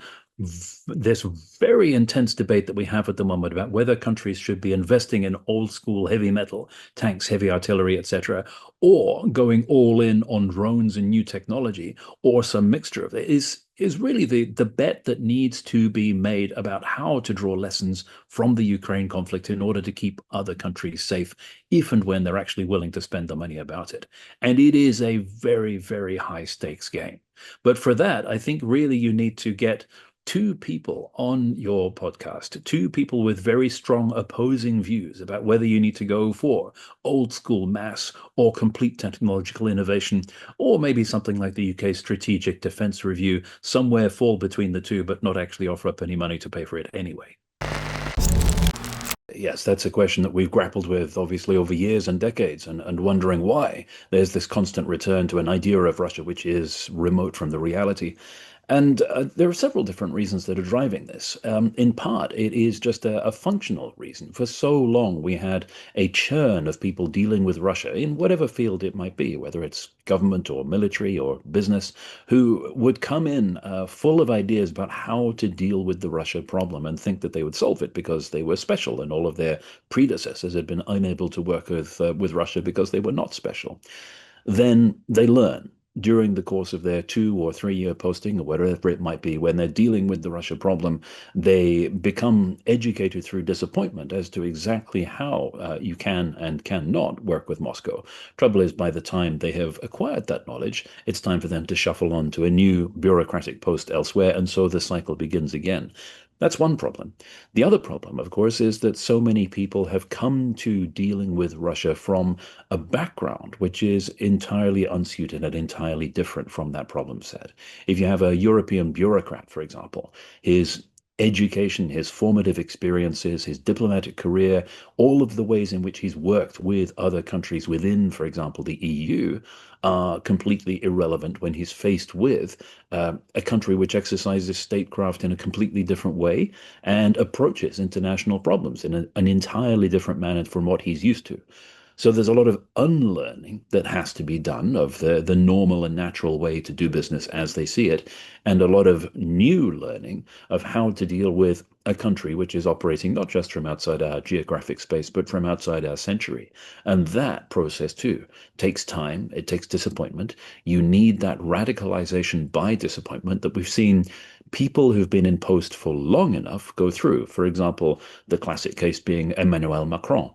very intense debate that we have at the moment about whether countries should be investing in old school heavy metal, tanks, heavy artillery, etc., or going all in on drones and new technology, or some mixture of it, is really the bet that needs to be made about how to draw lessons from the Ukraine conflict in order to keep other countries safe, even when they're actually willing to spend the money about it. And it is a very, very high stakes game. But for that, I think really you need to get two people on your podcast, two people with very strong opposing views about whether you need to go for old school mass or complete technological innovation, or maybe something like the UK Strategic Defence Review, somewhere fall between the two, but not actually offer up any money to pay for it anyway. Yes, that's a question that we've grappled with, obviously, over years and decades, and wondering why there's this constant return to an idea of Russia which is remote from the reality. And there are several different reasons that are driving this. In part, it is just a functional reason. For so long, we had a churn of people dealing with Russia in whatever field it might be, whether it's government or military or business, who would come in full of ideas about how to deal with the Russia problem and think that they would solve it because they were special and all of their predecessors had been unable to work with Russia because they were not special. Then they learn during the course of their 2 or 3 year posting, or whatever it might be, when they're dealing with the Russia problem, they become educated through disappointment as to exactly how you can and cannot work with Moscow. Trouble is, by the time they have acquired that knowledge, it's time for them to shuffle on to a new bureaucratic post elsewhere, and so the cycle begins again. That's one problem. The other problem, of course, is that so many people have come to dealing with Russia from a background which is entirely unsuited and entirely different from that problem set. If you have a European bureaucrat, for example, his education, his formative experiences, his diplomatic career, all of the ways in which he's worked with other countries within, for example, the EU, are completely irrelevant when he's faced with a country which exercises statecraft in a completely different way and approaches international problems in an entirely different manner from what he's used to. So there's a lot of unlearning that has to be done of the normal and natural way to do business as they see it, and a lot of new learning of how to deal with a country which is operating not just from outside our geographic space, but from outside our century. And that process too takes time, it takes disappointment. You need that radicalization by disappointment that we've seen people who've been in post for long enough go through. For example, the classic case being Emmanuel Macron,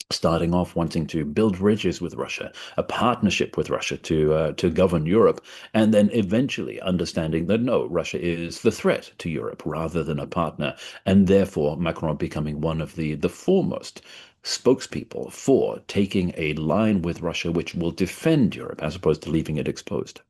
starting off wanting to build bridges with Russia, a partnership with Russia to govern Europe, and then eventually understanding that no, Russia is the threat to Europe rather than a partner, and therefore Macron becoming one of the foremost spokespeople for taking a line with Russia which will defend Europe as opposed to leaving it exposed?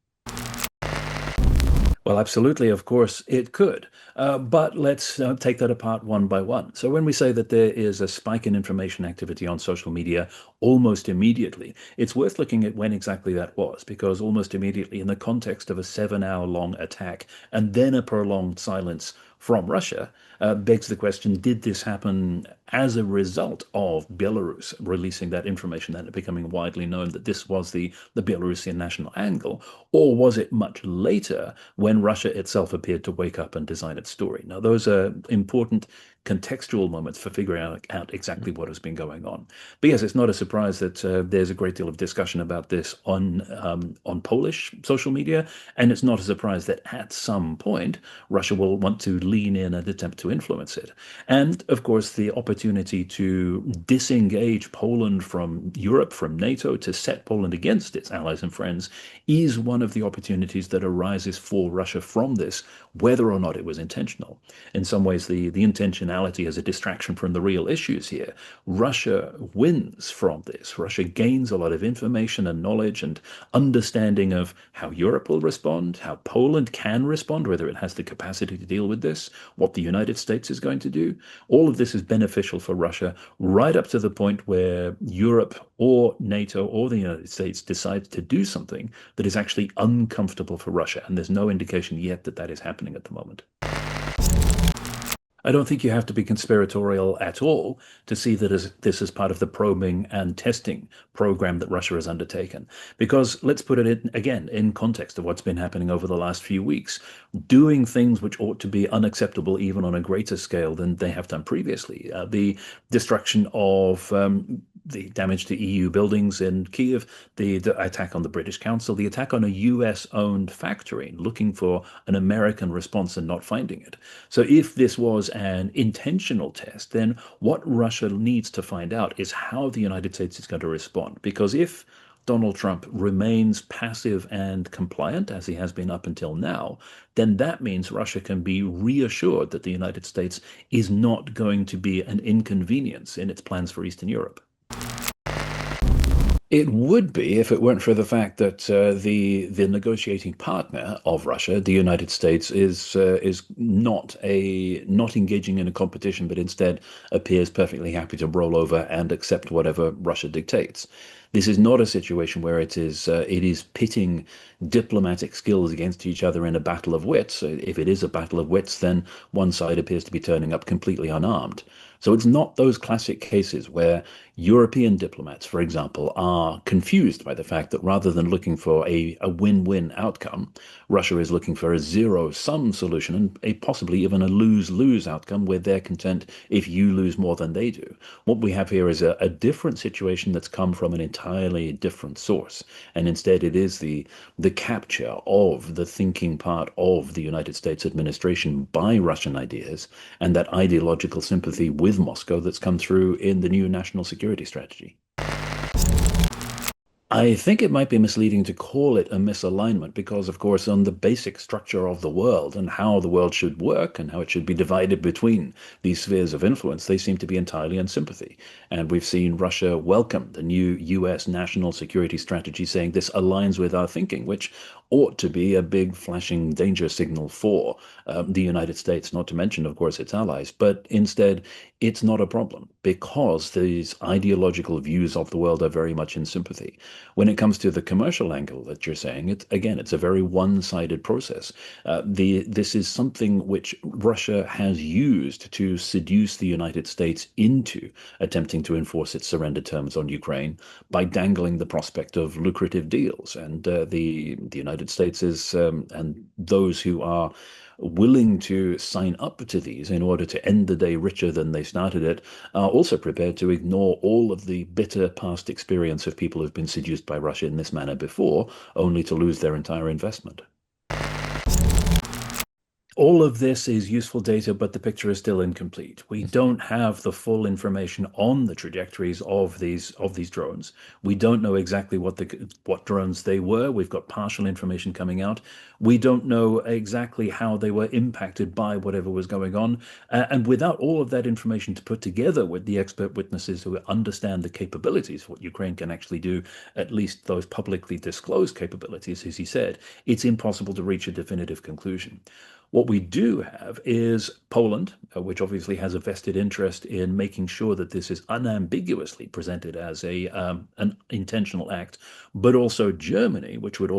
Well, absolutely, of course, it could. But let's take that apart one by one. So, when we say that there is a spike in information activity on social media almost immediately, it's worth looking at when exactly that was, because almost immediately, in the context of a 7 hour long attack and then a prolonged silence from Russia, begs the question, did this happen as a result of Belarus releasing that information, that becoming widely known that this was the Belarusian national angle, or was it much later when Russia itself appeared to wake up and design its story? Now, those are important contextual moments for figuring out exactly what has been going on. But yes, it's not a surprise that there's a great deal of discussion about this on Polish social media, and it's not a surprise that at some point Russia will want to lean in and attempt to influence it. And of course, the opportunity to disengage Poland from Europe, from NATO, to set Poland against its allies and friends is one of the opportunities that arises for Russia from this, whether or not it was intentional. In some ways, the intentionality is a distraction from the real issues here. Russia wins from this. Russia gains a lot of information and knowledge and understanding of how Europe will respond, how Poland can respond, whether it has the capacity to deal with this, what the United States is going to do. All of this is beneficial for Russia right up to the point where Europe or NATO or the United States decides to do something that is actually uncomfortable for Russia. And there's no indication yet that that is happening at the moment. I don't think you have to be conspiratorial at all to see that this is part of the probing and testing program that Russia has undertaken. Because let's put it again in context of what's been happening over the last few weeks, doing things which ought to be unacceptable even on a greater scale than they have done previously. The destruction of the damage to EU buildings in Kiev, the attack on the British Council, the attack on a US-owned factory, looking for an American response and not finding it. So if this was an intentional test, then what Russia needs to find out is how the United States is going to respond. Because if Donald Trump remains passive and compliant, as he has been up until now, then that means Russia can be reassured that the United States is not going to be an inconvenience in its plans for Eastern Europe. It would be if it weren't for the fact that the negotiating partner of Russia, the United States, is not engaging in a competition, but instead appears perfectly happy to roll over and accept whatever Russia dictates. This is not a situation where it is pitting diplomatic skills against each other in a battle of wits. If it is a battle of wits, then one side appears to be turning up completely unarmed. So it's not those classic cases where European diplomats, for example, are confused by the fact that rather than looking for a win-win outcome, Russia is looking for a zero-sum solution and possibly even a lose-lose outcome where they're content if you lose more than they do. What we have here is a different situation that's come from an entirely different source. And instead it is the capture of the thinking part of the United States administration by Russian ideas and that ideological sympathy with Moscow that's come through in the new national security strategy. I think it might be misleading to call it a misalignment because, of course, on the basic structure of the world and how the world should work and how it should be divided between these spheres of influence, they seem to be entirely in sympathy. And we've seen Russia welcome the new US national security strategy, saying this aligns with our thinking, which ought to be a big flashing danger signal for the United States, not to mention, of course, its allies. But instead, it's not a problem because these ideological views of the world are very much in sympathy. When it comes to the commercial angle that you're saying, it's a very one-sided process. This is something which Russia has used to seduce the United States into attempting to enforce its surrender terms on Ukraine by dangling the prospect of lucrative deals. And the United States is, and those who are willing to sign up to these in order to end the day richer than they started it, are also prepared to ignore all of the bitter past experience of people who've been seduced by Russia in this manner before, only to lose their entire investment. All of this is useful data, but the picture is still incomplete. We don't have the full information on the trajectories of these drones. We don't know exactly what drones they were. We've got partial information coming out. We don't know exactly how they were impacted by whatever was going on. And without all of that information to put together with the expert witnesses who understand the capabilities, what Ukraine can actually do, at least those publicly disclosed capabilities, as he said, it's impossible to reach a definitive conclusion. What we do have is Poland, which obviously has a vested interest in making sure that this is unambiguously presented as an intentional act, but also Germany, which would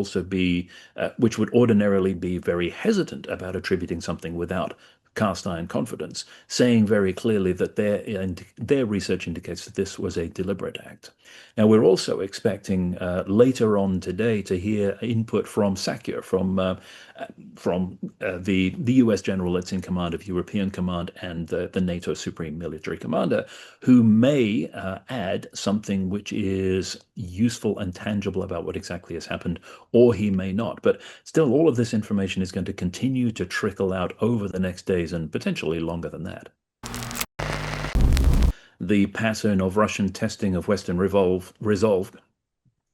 ordinarily be very hesitant about attributing something without cast iron confidence, saying very clearly that their research indicates that this was a deliberate act. Now, we're also expecting later on today to hear input from SACEUR, from the US general that's in command of European Command and the NATO Supreme Military Commander, who may add something which is useful and tangible about what exactly has happened, or he may not. But still, all of this information is going to continue to trickle out over the next days and potentially longer than that. The pattern of Russian testing of Western resolve,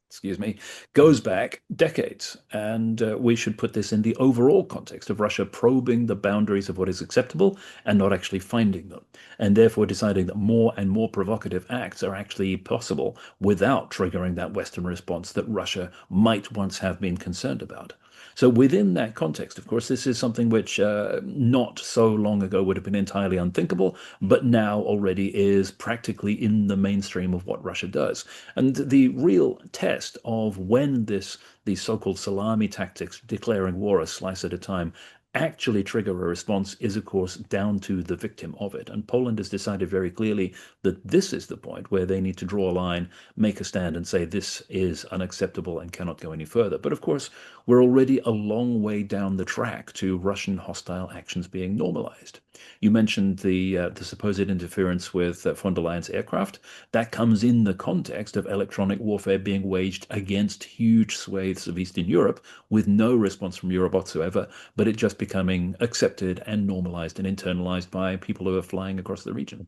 excuse me, goes back decades. And we should put this in the overall context of Russia probing the boundaries of what is acceptable and not actually finding them, and therefore deciding that more and more provocative acts are actually possible without triggering that Western response that Russia might once have been concerned about. So within that context, of course, this is something which not so long ago would have been entirely unthinkable, but now already is practically in the mainstream of what Russia does. And the real test of when these so-called salami tactics, declaring war a slice at a time, actually trigger a response is, of course, down to the victim of it. And Poland has decided very clearly that this is the point where they need to draw a line, make a stand, and say this is unacceptable and cannot go any further. But of course, we're already a long way down the track to Russian hostile actions being normalized. You mentioned the supposed interference with von der Leyen's aircraft. That comes in the context of electronic warfare being waged against huge swathes of Eastern Europe with no response from Europe whatsoever, but it just becoming accepted and normalized and internalized by people who are flying across the region.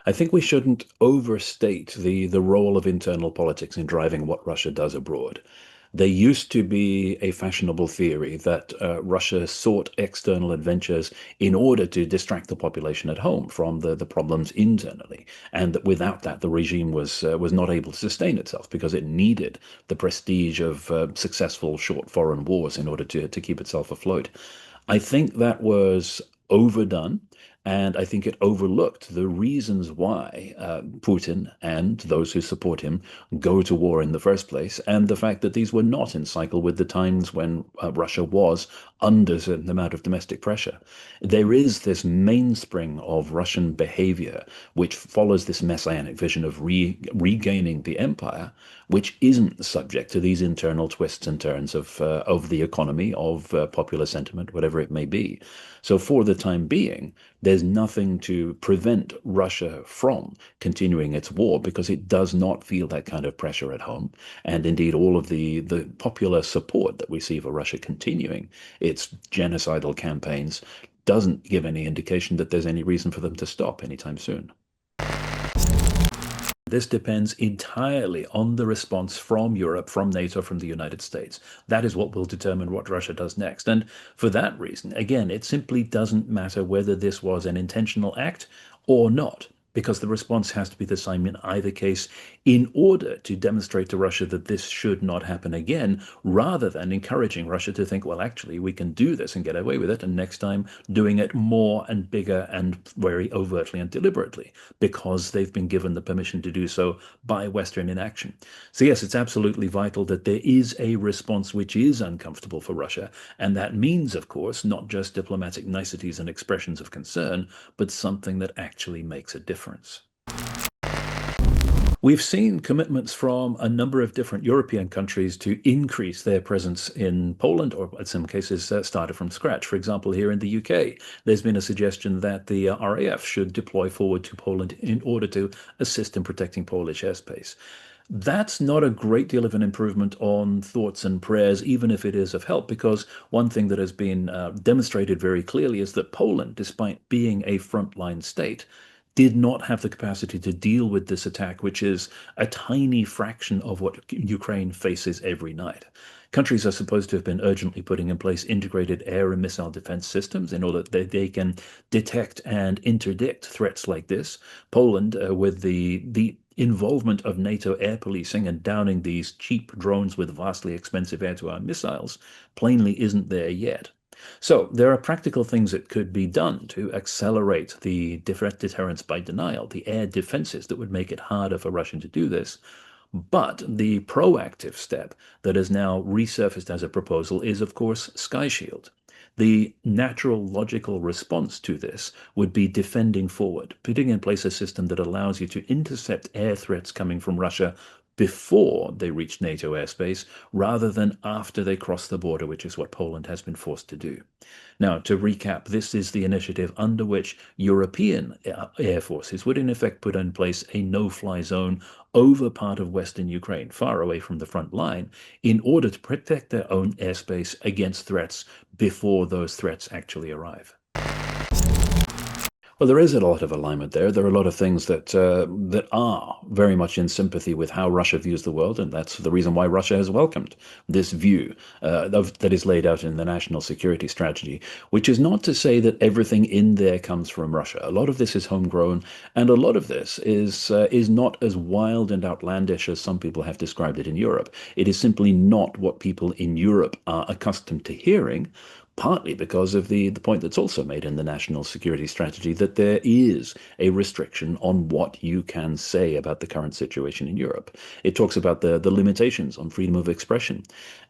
I think we shouldn't overstate the role of internal politics in driving what Russia does abroad. There used to be a fashionable theory that Russia sought external adventures in order to distract the population at home from the problems internally, and that without that, the regime was not able to sustain itself because it needed the prestige of successful short foreign wars in order to keep itself afloat. I think that was overdone. And I think it overlooked the reasons why Putin and those who support him go to war in the first place, and the fact that these were not in cycle with the times when Russia was under a certain amount of domestic pressure. There is this mainspring of Russian behavior which follows this messianic vision of regaining the empire, which isn't subject to these internal twists and turns of the economy, of popular sentiment, whatever it may be. So for the time being, there's nothing to prevent Russia from continuing its war because it does not feel that kind of pressure at home. And indeed, all of the popular support that we see for Russia continuing its genocidal campaigns doesn't give any indication that there's any reason for them to stop anytime soon. This depends entirely on the response from Europe, from NATO, from the United States. That is what will determine what Russia does next. And for that reason, again, it simply doesn't matter whether this was an intentional act or not, because the response has to be the same in either case in order to demonstrate to Russia that this should not happen again, rather than encouraging Russia to think, well, actually, we can do this and get away with it, and next time doing it more and bigger and very overtly and deliberately, because they've been given the permission to do so by Western inaction. So yes, it's absolutely vital that there is a response which is uncomfortable for Russia, and that means, of course, not just diplomatic niceties and expressions of concern, but something that actually makes a difference. We've seen commitments from a number of different European countries to increase their presence in Poland, or in some cases started from scratch. For example, here in the UK, there's been a suggestion that the RAF should deploy forward to Poland in order to assist in protecting Polish airspace. That's not a great deal of an improvement on thoughts and prayers, even if it is of help, because one thing that has been demonstrated very clearly is that Poland, despite being a frontline state, did not have the capacity to deal with this attack, which is a tiny fraction of what Ukraine faces every night. Countries are supposed to have been urgently putting in place integrated air and missile defense systems in order that they can detect and interdict threats like this. Poland, with the involvement of NATO air policing and downing these cheap drones with vastly expensive air-to-air missiles, plainly isn't there yet. So there are practical things that could be done to accelerate the deterrence by denial, the air defenses that would make it harder for Russia to do this. But the proactive step that has now resurfaced as a proposal is, of course, Sky Shield. The natural, logical response to this would be defending forward, putting in place a system that allows you to intercept air threats coming from Russia before they reach NATO airspace, rather than after they cross the border, which is what Poland has been forced to do. Now, to recap, this is the initiative under which European air forces would in effect put in place a no-fly zone over part of western Ukraine, far away from the front line, in order to protect their own airspace against threats before those threats actually arrive. Well, there is a lot of alignment there. There are a lot of things that are very much in sympathy with how Russia views the world, and that's the reason why Russia has welcomed this view that is laid out in the national security strategy. Which is not to say that everything in there comes from Russia. A lot of this is homegrown, and a lot of this is not as wild and outlandish as some people have described it in Europe. It is simply not what people in Europe are accustomed to hearing, partly because of the point that's also made in the national security strategy that there is a restriction on what you can say about the current situation in Europe. It talks about the limitations on freedom of expression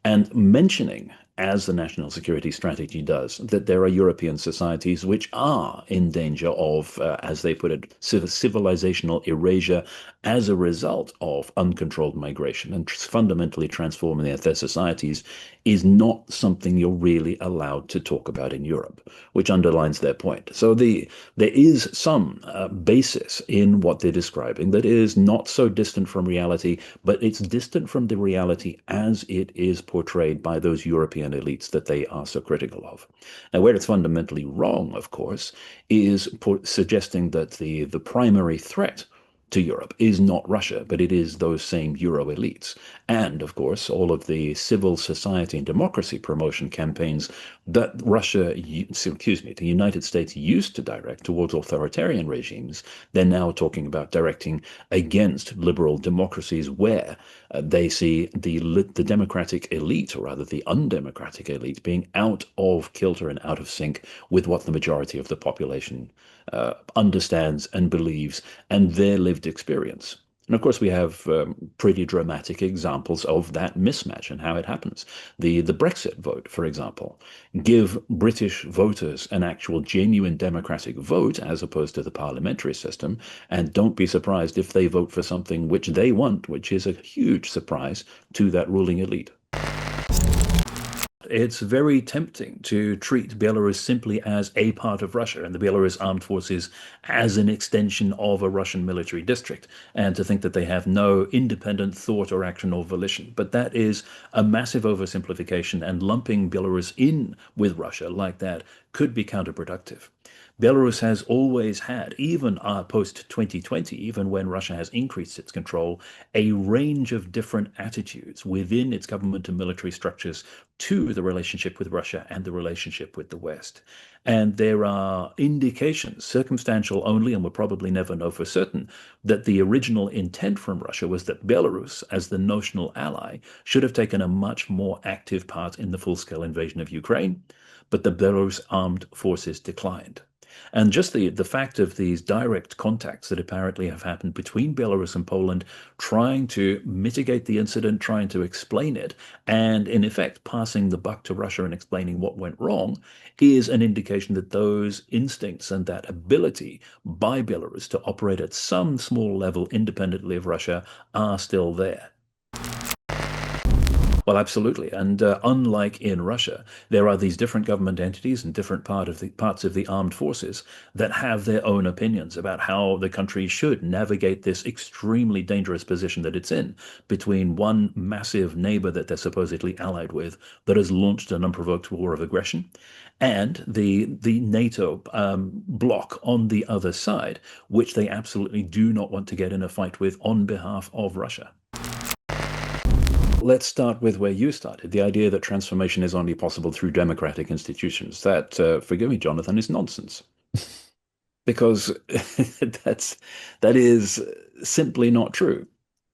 and mentioning, as the national security strategy does, that there are European societies which are in danger of, as they put it, civilizational erasure as a result of uncontrolled migration, and fundamentally transforming their societies is not something you're really allowed to talk about in Europe, which underlines their point. So there is some basis in what they're describing that is not so distant from reality, but it's distant from the reality as it is portrayed by those European elites that they are so critical of. Now, where it's fundamentally wrong, of course, is suggesting that the primary threat to Europe is not Russia, but it is those same Euro elites. And, of course, all of the civil society and democracy promotion campaigns that the United States used to direct towards authoritarian regimes, they're now talking about directing against liberal democracies where they see the democratic elite, or rather the undemocratic elite, being out of kilter and out of sync with what the majority of the population understands and believes, and their lived experience. And of course, we have pretty dramatic examples of that mismatch and how it happens. The Brexit vote, for example, give British voters an actual genuine democratic vote as opposed to the parliamentary system, and don't be surprised if they vote for something which they want, which is a huge surprise to that ruling elite. It's very tempting to treat Belarus simply as a part of Russia and the Belarus armed forces as an extension of a Russian military district, and to think that they have no independent thought or action or volition. But that is a massive oversimplification, and lumping Belarus in with Russia like that could be counterproductive. Belarus has always had, even post-2020, even when Russia has increased its control, a range of different attitudes within its government and military structures to the relationship with Russia and the relationship with the West. And there are indications, circumstantial only, and we'll probably never know for certain, that the original intent from Russia was that Belarus, as the notional ally, should have taken a much more active part in the full-scale invasion of Ukraine, but the Belarus armed forces declined. And just the fact of these direct contacts that apparently have happened between Belarus and Poland, trying to mitigate the incident, trying to explain it, and in effect passing the buck to Russia and explaining what went wrong, is an indication that those instincts and that ability by Belarus to operate at some small level independently of Russia are still there. Well, absolutely. And unlike in Russia, there are these different government entities and different parts of the armed forces that have their own opinions about how the country should navigate this extremely dangerous position that it's in between one massive neighbor that they're supposedly allied with that has launched an unprovoked war of aggression, and the NATO bloc on the other side, which they absolutely do not want to get in a fight with on behalf of Russia. Let's start with where you started, the idea that transformation is only possible through democratic institutions. That, forgive me, Jonathan, is nonsense. Because that is simply not true.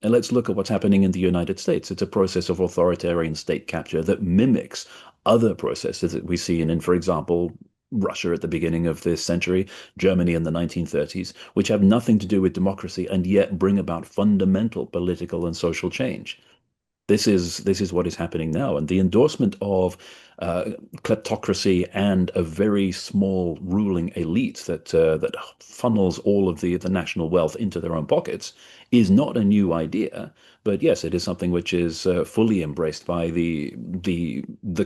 And let's look at what's happening in the United States. It's a process of authoritarian state capture that mimics other processes that we see for example, Russia at the beginning of this century, Germany in the 1930s, which have nothing to do with democracy and yet bring about fundamental political and social change. This is what is happening now, and the endorsement of kleptocracy and a very small ruling elite that funnels all of the national wealth into their own pockets is not a new idea. But yes, it is something which is fully embraced by the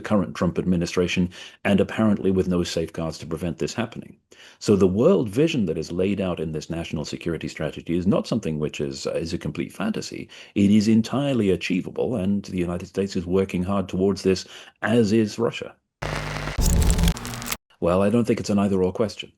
current Trump administration, and apparently with no safeguards to prevent this happening. So the world vision that is laid out in this national security strategy is not something which is a complete fantasy. It is entirely achievable, and the United States is working hard towards this, as is Russia. Well, I don't think it's an either-or question.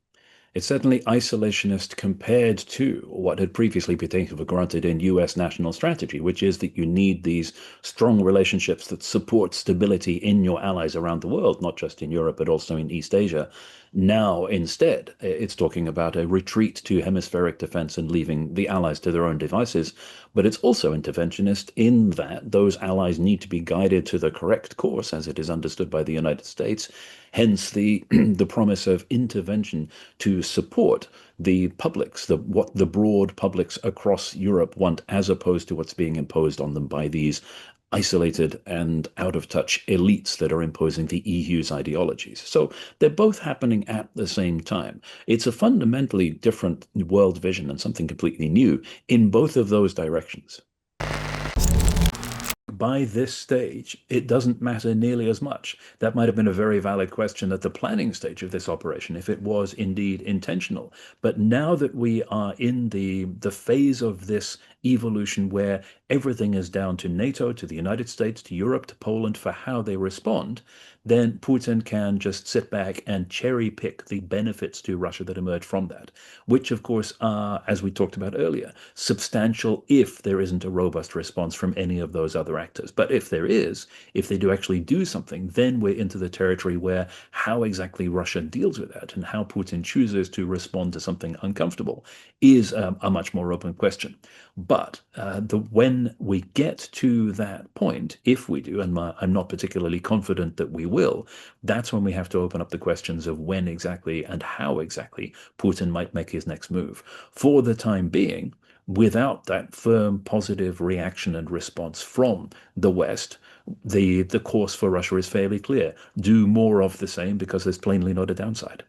It's certainly isolationist compared to what had previously been taken for granted in US national strategy, which is that you need these strong relationships that support stability in your allies around the world, not just in Europe, but also in East Asia. Now, instead, it's talking about a retreat to hemispheric defense and leaving the allies to their own devices. But it's also interventionist in that those allies need to be guided to the correct course, as it is understood by the United States. Hence the the promise of intervention to support the publics, what the broad publics across Europe want, as opposed to what's being imposed on them by these isolated and out of touch elites that are imposing the EU's ideologies. So they're both happening at the same time. It's a fundamentally different world vision and something completely new in both of those directions. By this stage, it doesn't matter nearly as much. That might have been a very valid question at the planning stage of this operation, if it was indeed intentional. But now that we are in the phase of this evolution where everything is down to NATO, to the United States, to Europe, to Poland for how they respond, then Putin can just sit back and cherry pick the benefits to Russia that emerge from that, which of course are, as we talked about earlier, substantial if there isn't a robust response from any of those other actors. But if there is, if they do actually do something, then we're into the territory where how exactly Russia deals with that and how Putin chooses to respond to something uncomfortable is a much more open question. But when we get to that point, if we do, and I'm not particularly confident that we will, that's when we have to open up the questions of when exactly and how exactly Putin might make his next move. For the time being, without that firm positive reaction and response from the West, the course for Russia is fairly clear. Do more of the same because there's plainly not a downside.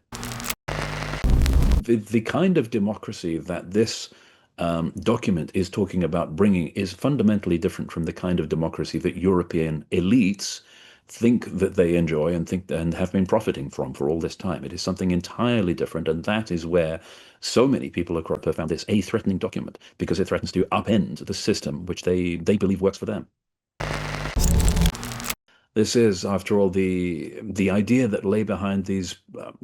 The kind of democracy that this document is talking about bringing is fundamentally different from the kind of democracy that European elites think that they enjoy and have been profiting from for all this time. It is something entirely different, and that is where so many people across have found this a threatening document, because it threatens to upend the system which they believe works for them. This is, after all, the idea that lay behind these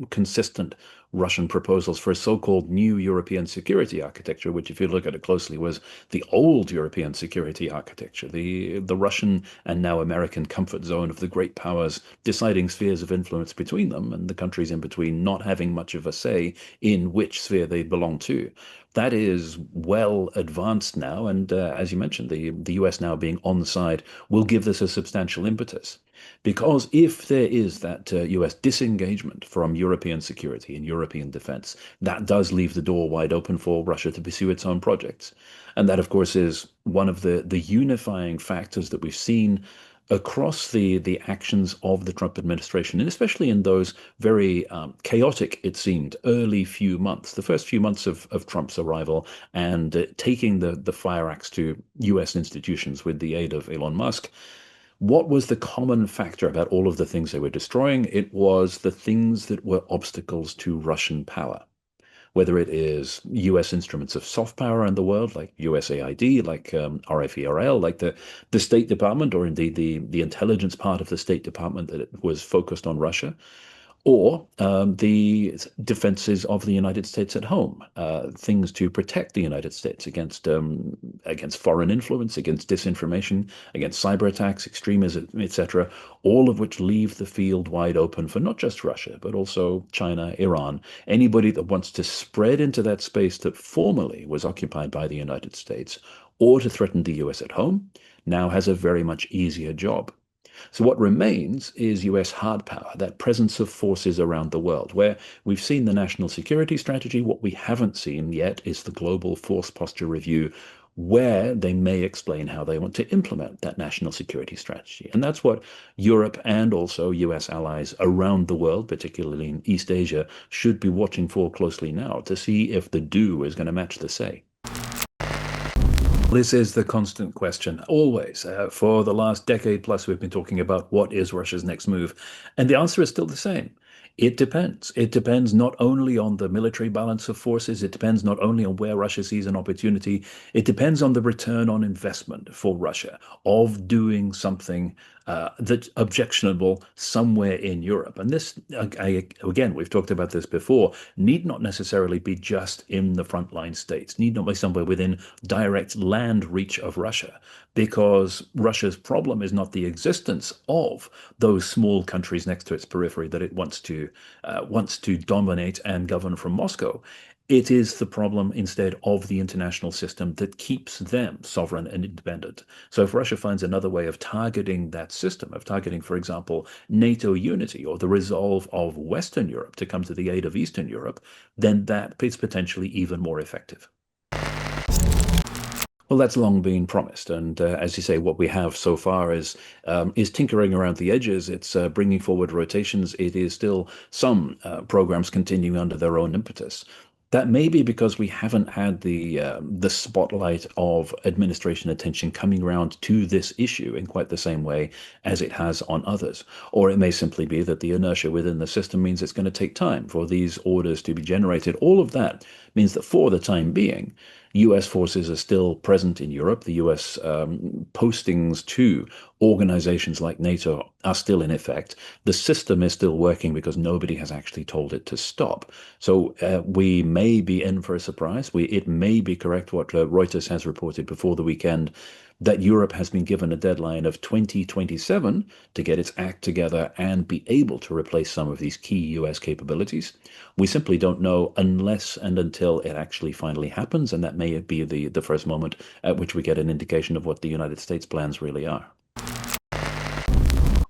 consistent Russian proposals for a so-called new European security architecture, which, if you look at it closely, was the old European security architecture, the Russian and now American comfort zone of the great powers deciding spheres of influence between them, and the countries in between not having much of a say in which sphere they belong to. That is well advanced now, and as you mentioned, the US now being on the side will give this a substantial impetus. Because if there is that US disengagement from European security and European defense, that does leave the door wide open for Russia to pursue its own projects. And that, of course, is one of the unifying factors that we've seen across the actions of the Trump administration, and especially in those very chaotic, it seemed, early few months, the first few months of Trump's arrival, and taking the fire axe to US institutions with the aid of Elon Musk. What was the common factor about all of the things they were destroying? It was the things that were obstacles to Russian power, whether it is US instruments of soft power in the world, like USAID, like RFERL, like the State Department, or indeed the intelligence part of the State Department that it was focused on Russia, or the defenses of the United States at home, things to protect the United States against foreign influence, against disinformation, against cyber attacks, extremism, etc., all of which leave the field wide open for not just Russia, but also China, Iran, anybody that wants to spread into that space that formerly was occupied by the United States, or to threaten the US at home, now has a very much easier job. So what remains is US hard power, that presence of forces around the world, where we've seen the national security strategy. What we haven't seen yet is the global force posture review, where they may explain how they want to implement that national security strategy. And that's what Europe and also US allies around the world, particularly in East Asia, should be watching for closely now to see if the do is going to match the say. This is the constant question, always. For the last decade plus, we've been talking about what is Russia's next move. And the answer is still the same. It depends. It depends not only on the military balance of forces, it depends not only on where Russia sees an opportunity, it depends on the return on investment for Russia of doing something that's objectionable somewhere in Europe. And this, again, we've talked about this before, need not necessarily be just in the frontline states, need not be somewhere within direct land reach of Russia, because Russia's problem is not the existence of those small countries next to its periphery that it wants to dominate and govern from Moscow. It is the problem instead of the international system that keeps them sovereign and independent. So if Russia finds another way of targeting that system, of targeting, for example, NATO unity or the resolve of Western Europe to come to the aid of Eastern Europe, then that is potentially even more effective. Well, that's long been promised, and as you say, what we have so far is tinkering around the edges. It's bringing forward rotations. It is still some programs continuing under their own impetus. That may be because we haven't had the spotlight of administration attention coming around to this issue in quite the same way as it has on others. Or it may simply be that the inertia within the system means it's going to take time for these orders to be generated. All of that means that for the time being, US forces are still present in Europe. The US postings to organizations like NATO are still in effect. The system is still working because nobody has actually told it to stop. So we may be in for a surprise. It may be correct what Reuters has reported before the weekend, that Europe has been given a deadline of 2027 to get its act together and be able to replace some of these key US capabilities. We simply don't know unless and until it actually finally happens, and that may be the first moment at which we get an indication of what the United States plans really are.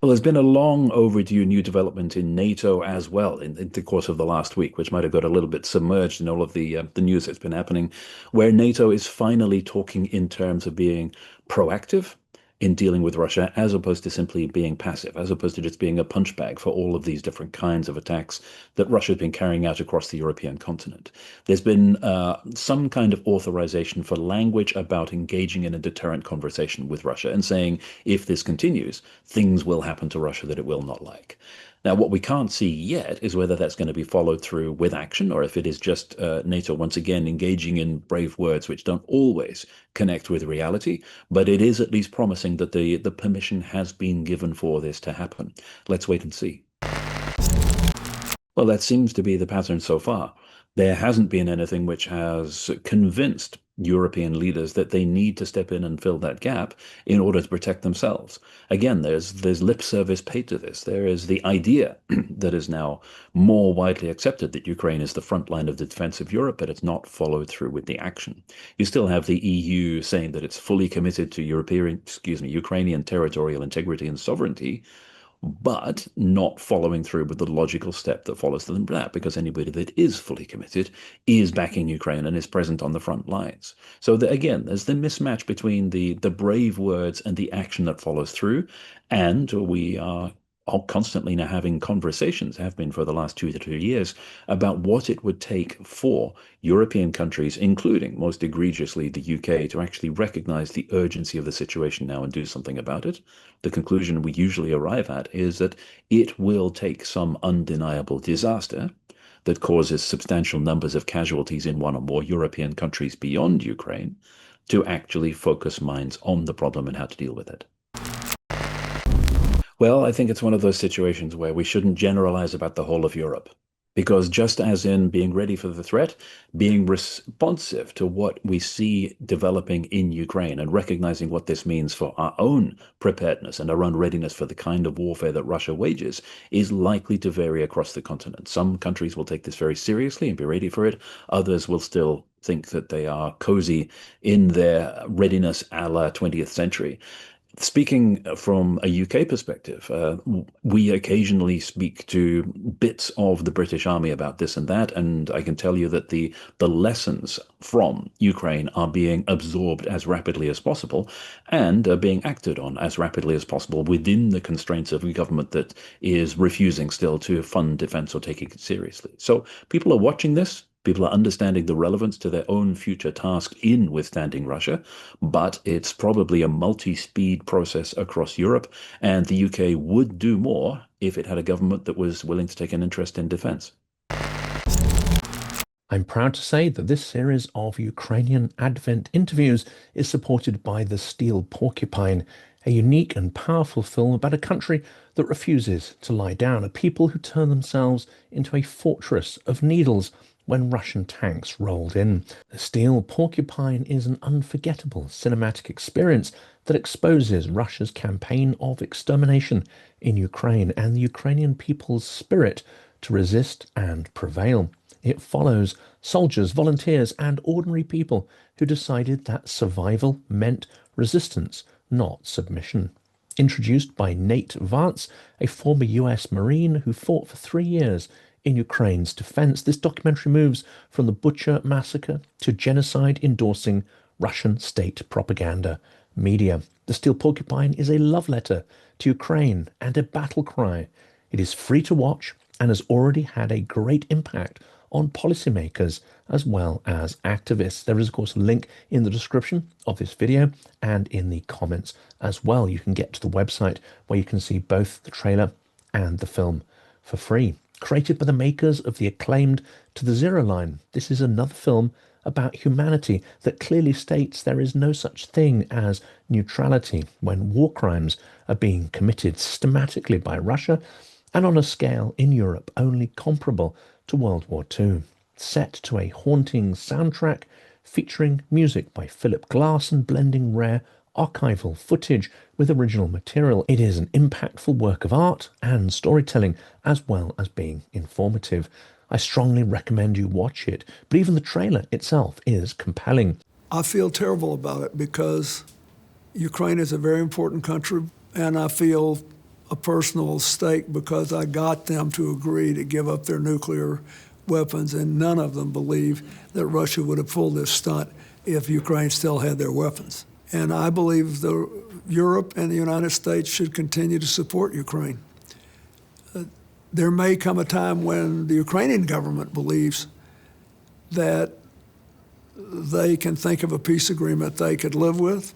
Well, there's been a long overdue new development in NATO as well in the course of the last week, which might have got a little bit submerged in all of the news that's been happening, where NATO is finally talking in terms of being proactive in dealing with Russia, as opposed to simply being passive, as opposed to just being a punch bag for all of these different kinds of attacks that Russia has been carrying out across the European continent. There's been some kind of authorization for language about engaging in a deterrent conversation with Russia and saying, if this continues, things will happen to Russia that it will not like. Now, what we can't see yet is whether that's going to be followed through with action, or if it is just NATO once again engaging in brave words which don't always connect with reality. But it is at least promising that the permission has been given for this to happen. Let's wait and see. Well, that seems to be the pattern so far. There hasn't been anything which has convinced European leaders that they need to step in and fill that gap in order to protect themselves. Again, there's lip service paid to this. There is the idea that is now more widely accepted that Ukraine is the front line of the defense of Europe, but it's not followed through with the action. You still have the EU saying that it's fully committed to Ukrainian territorial integrity and sovereignty, but not following through with the logical step that follows from that, because anybody that is fully committed is backing Ukraine and is present on the front lines. So again, there's the mismatch between the brave words and the action that follows through, and we are are constantly now having conversations, have been for the last 2 to 3 years, about what it would take for European countries, including most egregiously the UK, to actually recognize the urgency of the situation now and do something about it. The conclusion we usually arrive at is that it will take some undeniable disaster that causes substantial numbers of casualties in one or more European countries beyond Ukraine to actually focus minds on the problem and how to deal with it. Well, I think it's one of those situations where we shouldn't generalize about the whole of Europe. Because just as in being ready for the threat, being responsive to what we see developing in Ukraine and recognizing what this means for our own preparedness and our own readiness for the kind of warfare that Russia wages is likely to vary across the continent. Some countries will take this very seriously and be ready for it. Others will still think that they are cozy in their readiness a la 20th century. Speaking from a UK perspective, we occasionally speak to bits of the British Army about this and that, and I can tell you that the lessons from Ukraine are being absorbed as rapidly as possible and are being acted on as rapidly as possible within the constraints of a government that is refusing still to fund defense or taking it seriously. So people are watching this. People are understanding the relevance to their own future task in withstanding Russia, but it's probably a multi-speed process across Europe, and the UK would do more if it had a government that was willing to take an interest in defense. I'm proud to say that this series of Ukrainian Advent interviews is supported by The Steel Porcupine, a unique and powerful film about a country that refuses to lie down, a people who turn themselves into a fortress of needles when Russian tanks rolled in. The Steel Porcupine is an unforgettable cinematic experience that exposes Russia's campaign of extermination in Ukraine and the Ukrainian people's spirit to resist and prevail. It follows soldiers, volunteers, and ordinary people who decided that survival meant resistance, not submission. Introduced by Nate Vance, a former US Marine who fought for 3 years in Ukraine's defense, this documentary moves from the Bucha massacre to genocide endorsing Russian state propaganda media. The Steel Porcupine is a love letter to Ukraine and a battle cry. It is free to watch and has already had a great impact on policymakers as well as activists. There is, of course, a link in the description of this video and in the comments as well. You can get to the website where you can see both the trailer and the film for free. Created by the makers of the acclaimed To the Zero Line, this is another film about humanity that clearly states there is no such thing as neutrality when war crimes are being committed systematically by Russia and on a scale in Europe only comparable to World War II. Set to a haunting soundtrack featuring music by Philip Glass and blending rare archival footage with original material. It is an impactful work of art and storytelling as well as being informative. I strongly recommend you watch it, but even the trailer itself is compelling. I feel terrible about it because Ukraine is a very important country, and I feel a personal stake because I got them to agree to give up their nuclear weapons, and none of them believe that Russia would have pulled this stunt if Ukraine still had their weapons. And I believe Europe and the United States should continue to support Ukraine. There may come a time when the Ukrainian government believes that they can think of a peace agreement they could live with,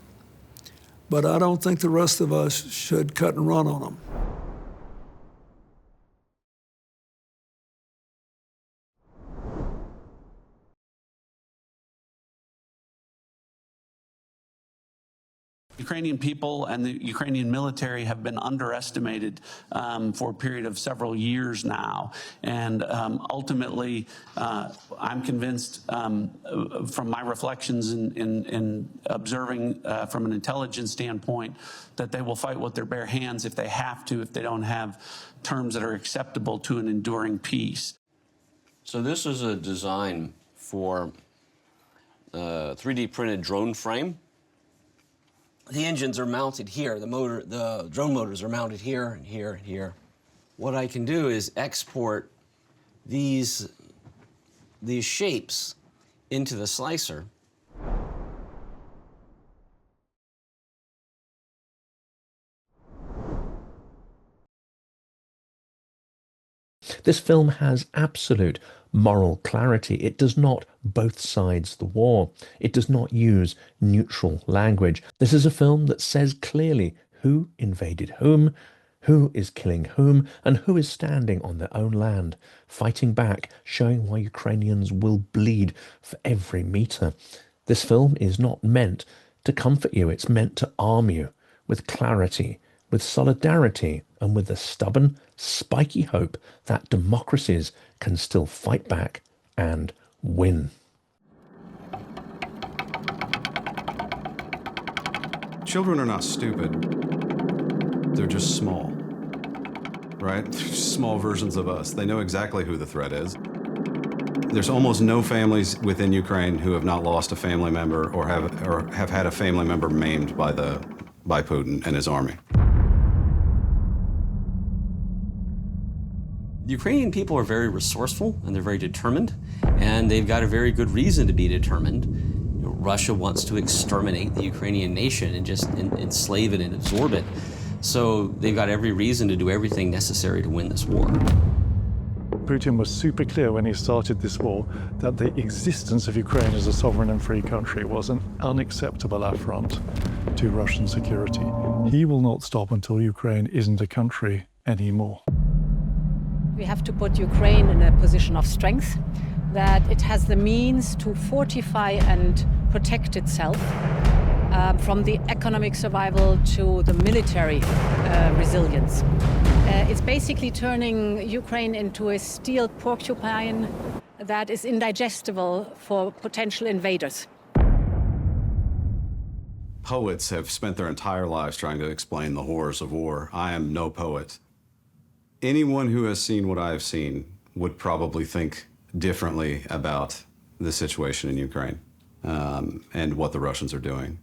but I don't think the rest of us should cut and run on them. Ukrainian people and the Ukrainian military have been underestimated for a period of several years now. And ultimately, I'm convinced from my reflections in observing from an intelligence standpoint that they will fight with their bare hands if they have to, if they don't have terms that are acceptable to an enduring peace. So this is a design for a 3D printed drone frame. The engines are mounted here. The drone motors are mounted here and here and here. What I can do is export these shapes into the slicer. This film has absolute moral clarity. It does not both sides the war. It does not use neutral language. This is a film that says clearly who invaded whom, who is killing whom, and who is standing on their own land, fighting back, showing why Ukrainians will bleed for every metre. This film is not meant to comfort you. It's meant to arm you with clarity, with solidarity, and with the stubborn, spiky hope that democracies can still fight back and win. Children are not stupid. They're just small, right? They're just small versions of us. They know exactly who the threat is. There's almost no families within Ukraine who have not lost a family member or have had a family member maimed by Putin and his army. The Ukrainian people are very resourceful and they're very determined, and they've got a very good reason to be determined. You know, Russia wants to exterminate the Ukrainian nation and just enslave it and absorb it. So they've got every reason to do everything necessary to win this war. Putin was super clear when he started this war that the existence of Ukraine as a sovereign and free country was an unacceptable affront to Russian security. He will not stop until Ukraine isn't a country anymore. We have to put Ukraine in a position of strength, that it has the means to fortify and protect itself from the economic survival to the military resilience. It's basically turning Ukraine into a steel porcupine that is indigestible for potential invaders. Poets have spent their entire lives trying to explain the horrors of war. I am no poet. Anyone who has seen what I have seen would probably think differently about the situation in Ukraine and what the Russians are doing.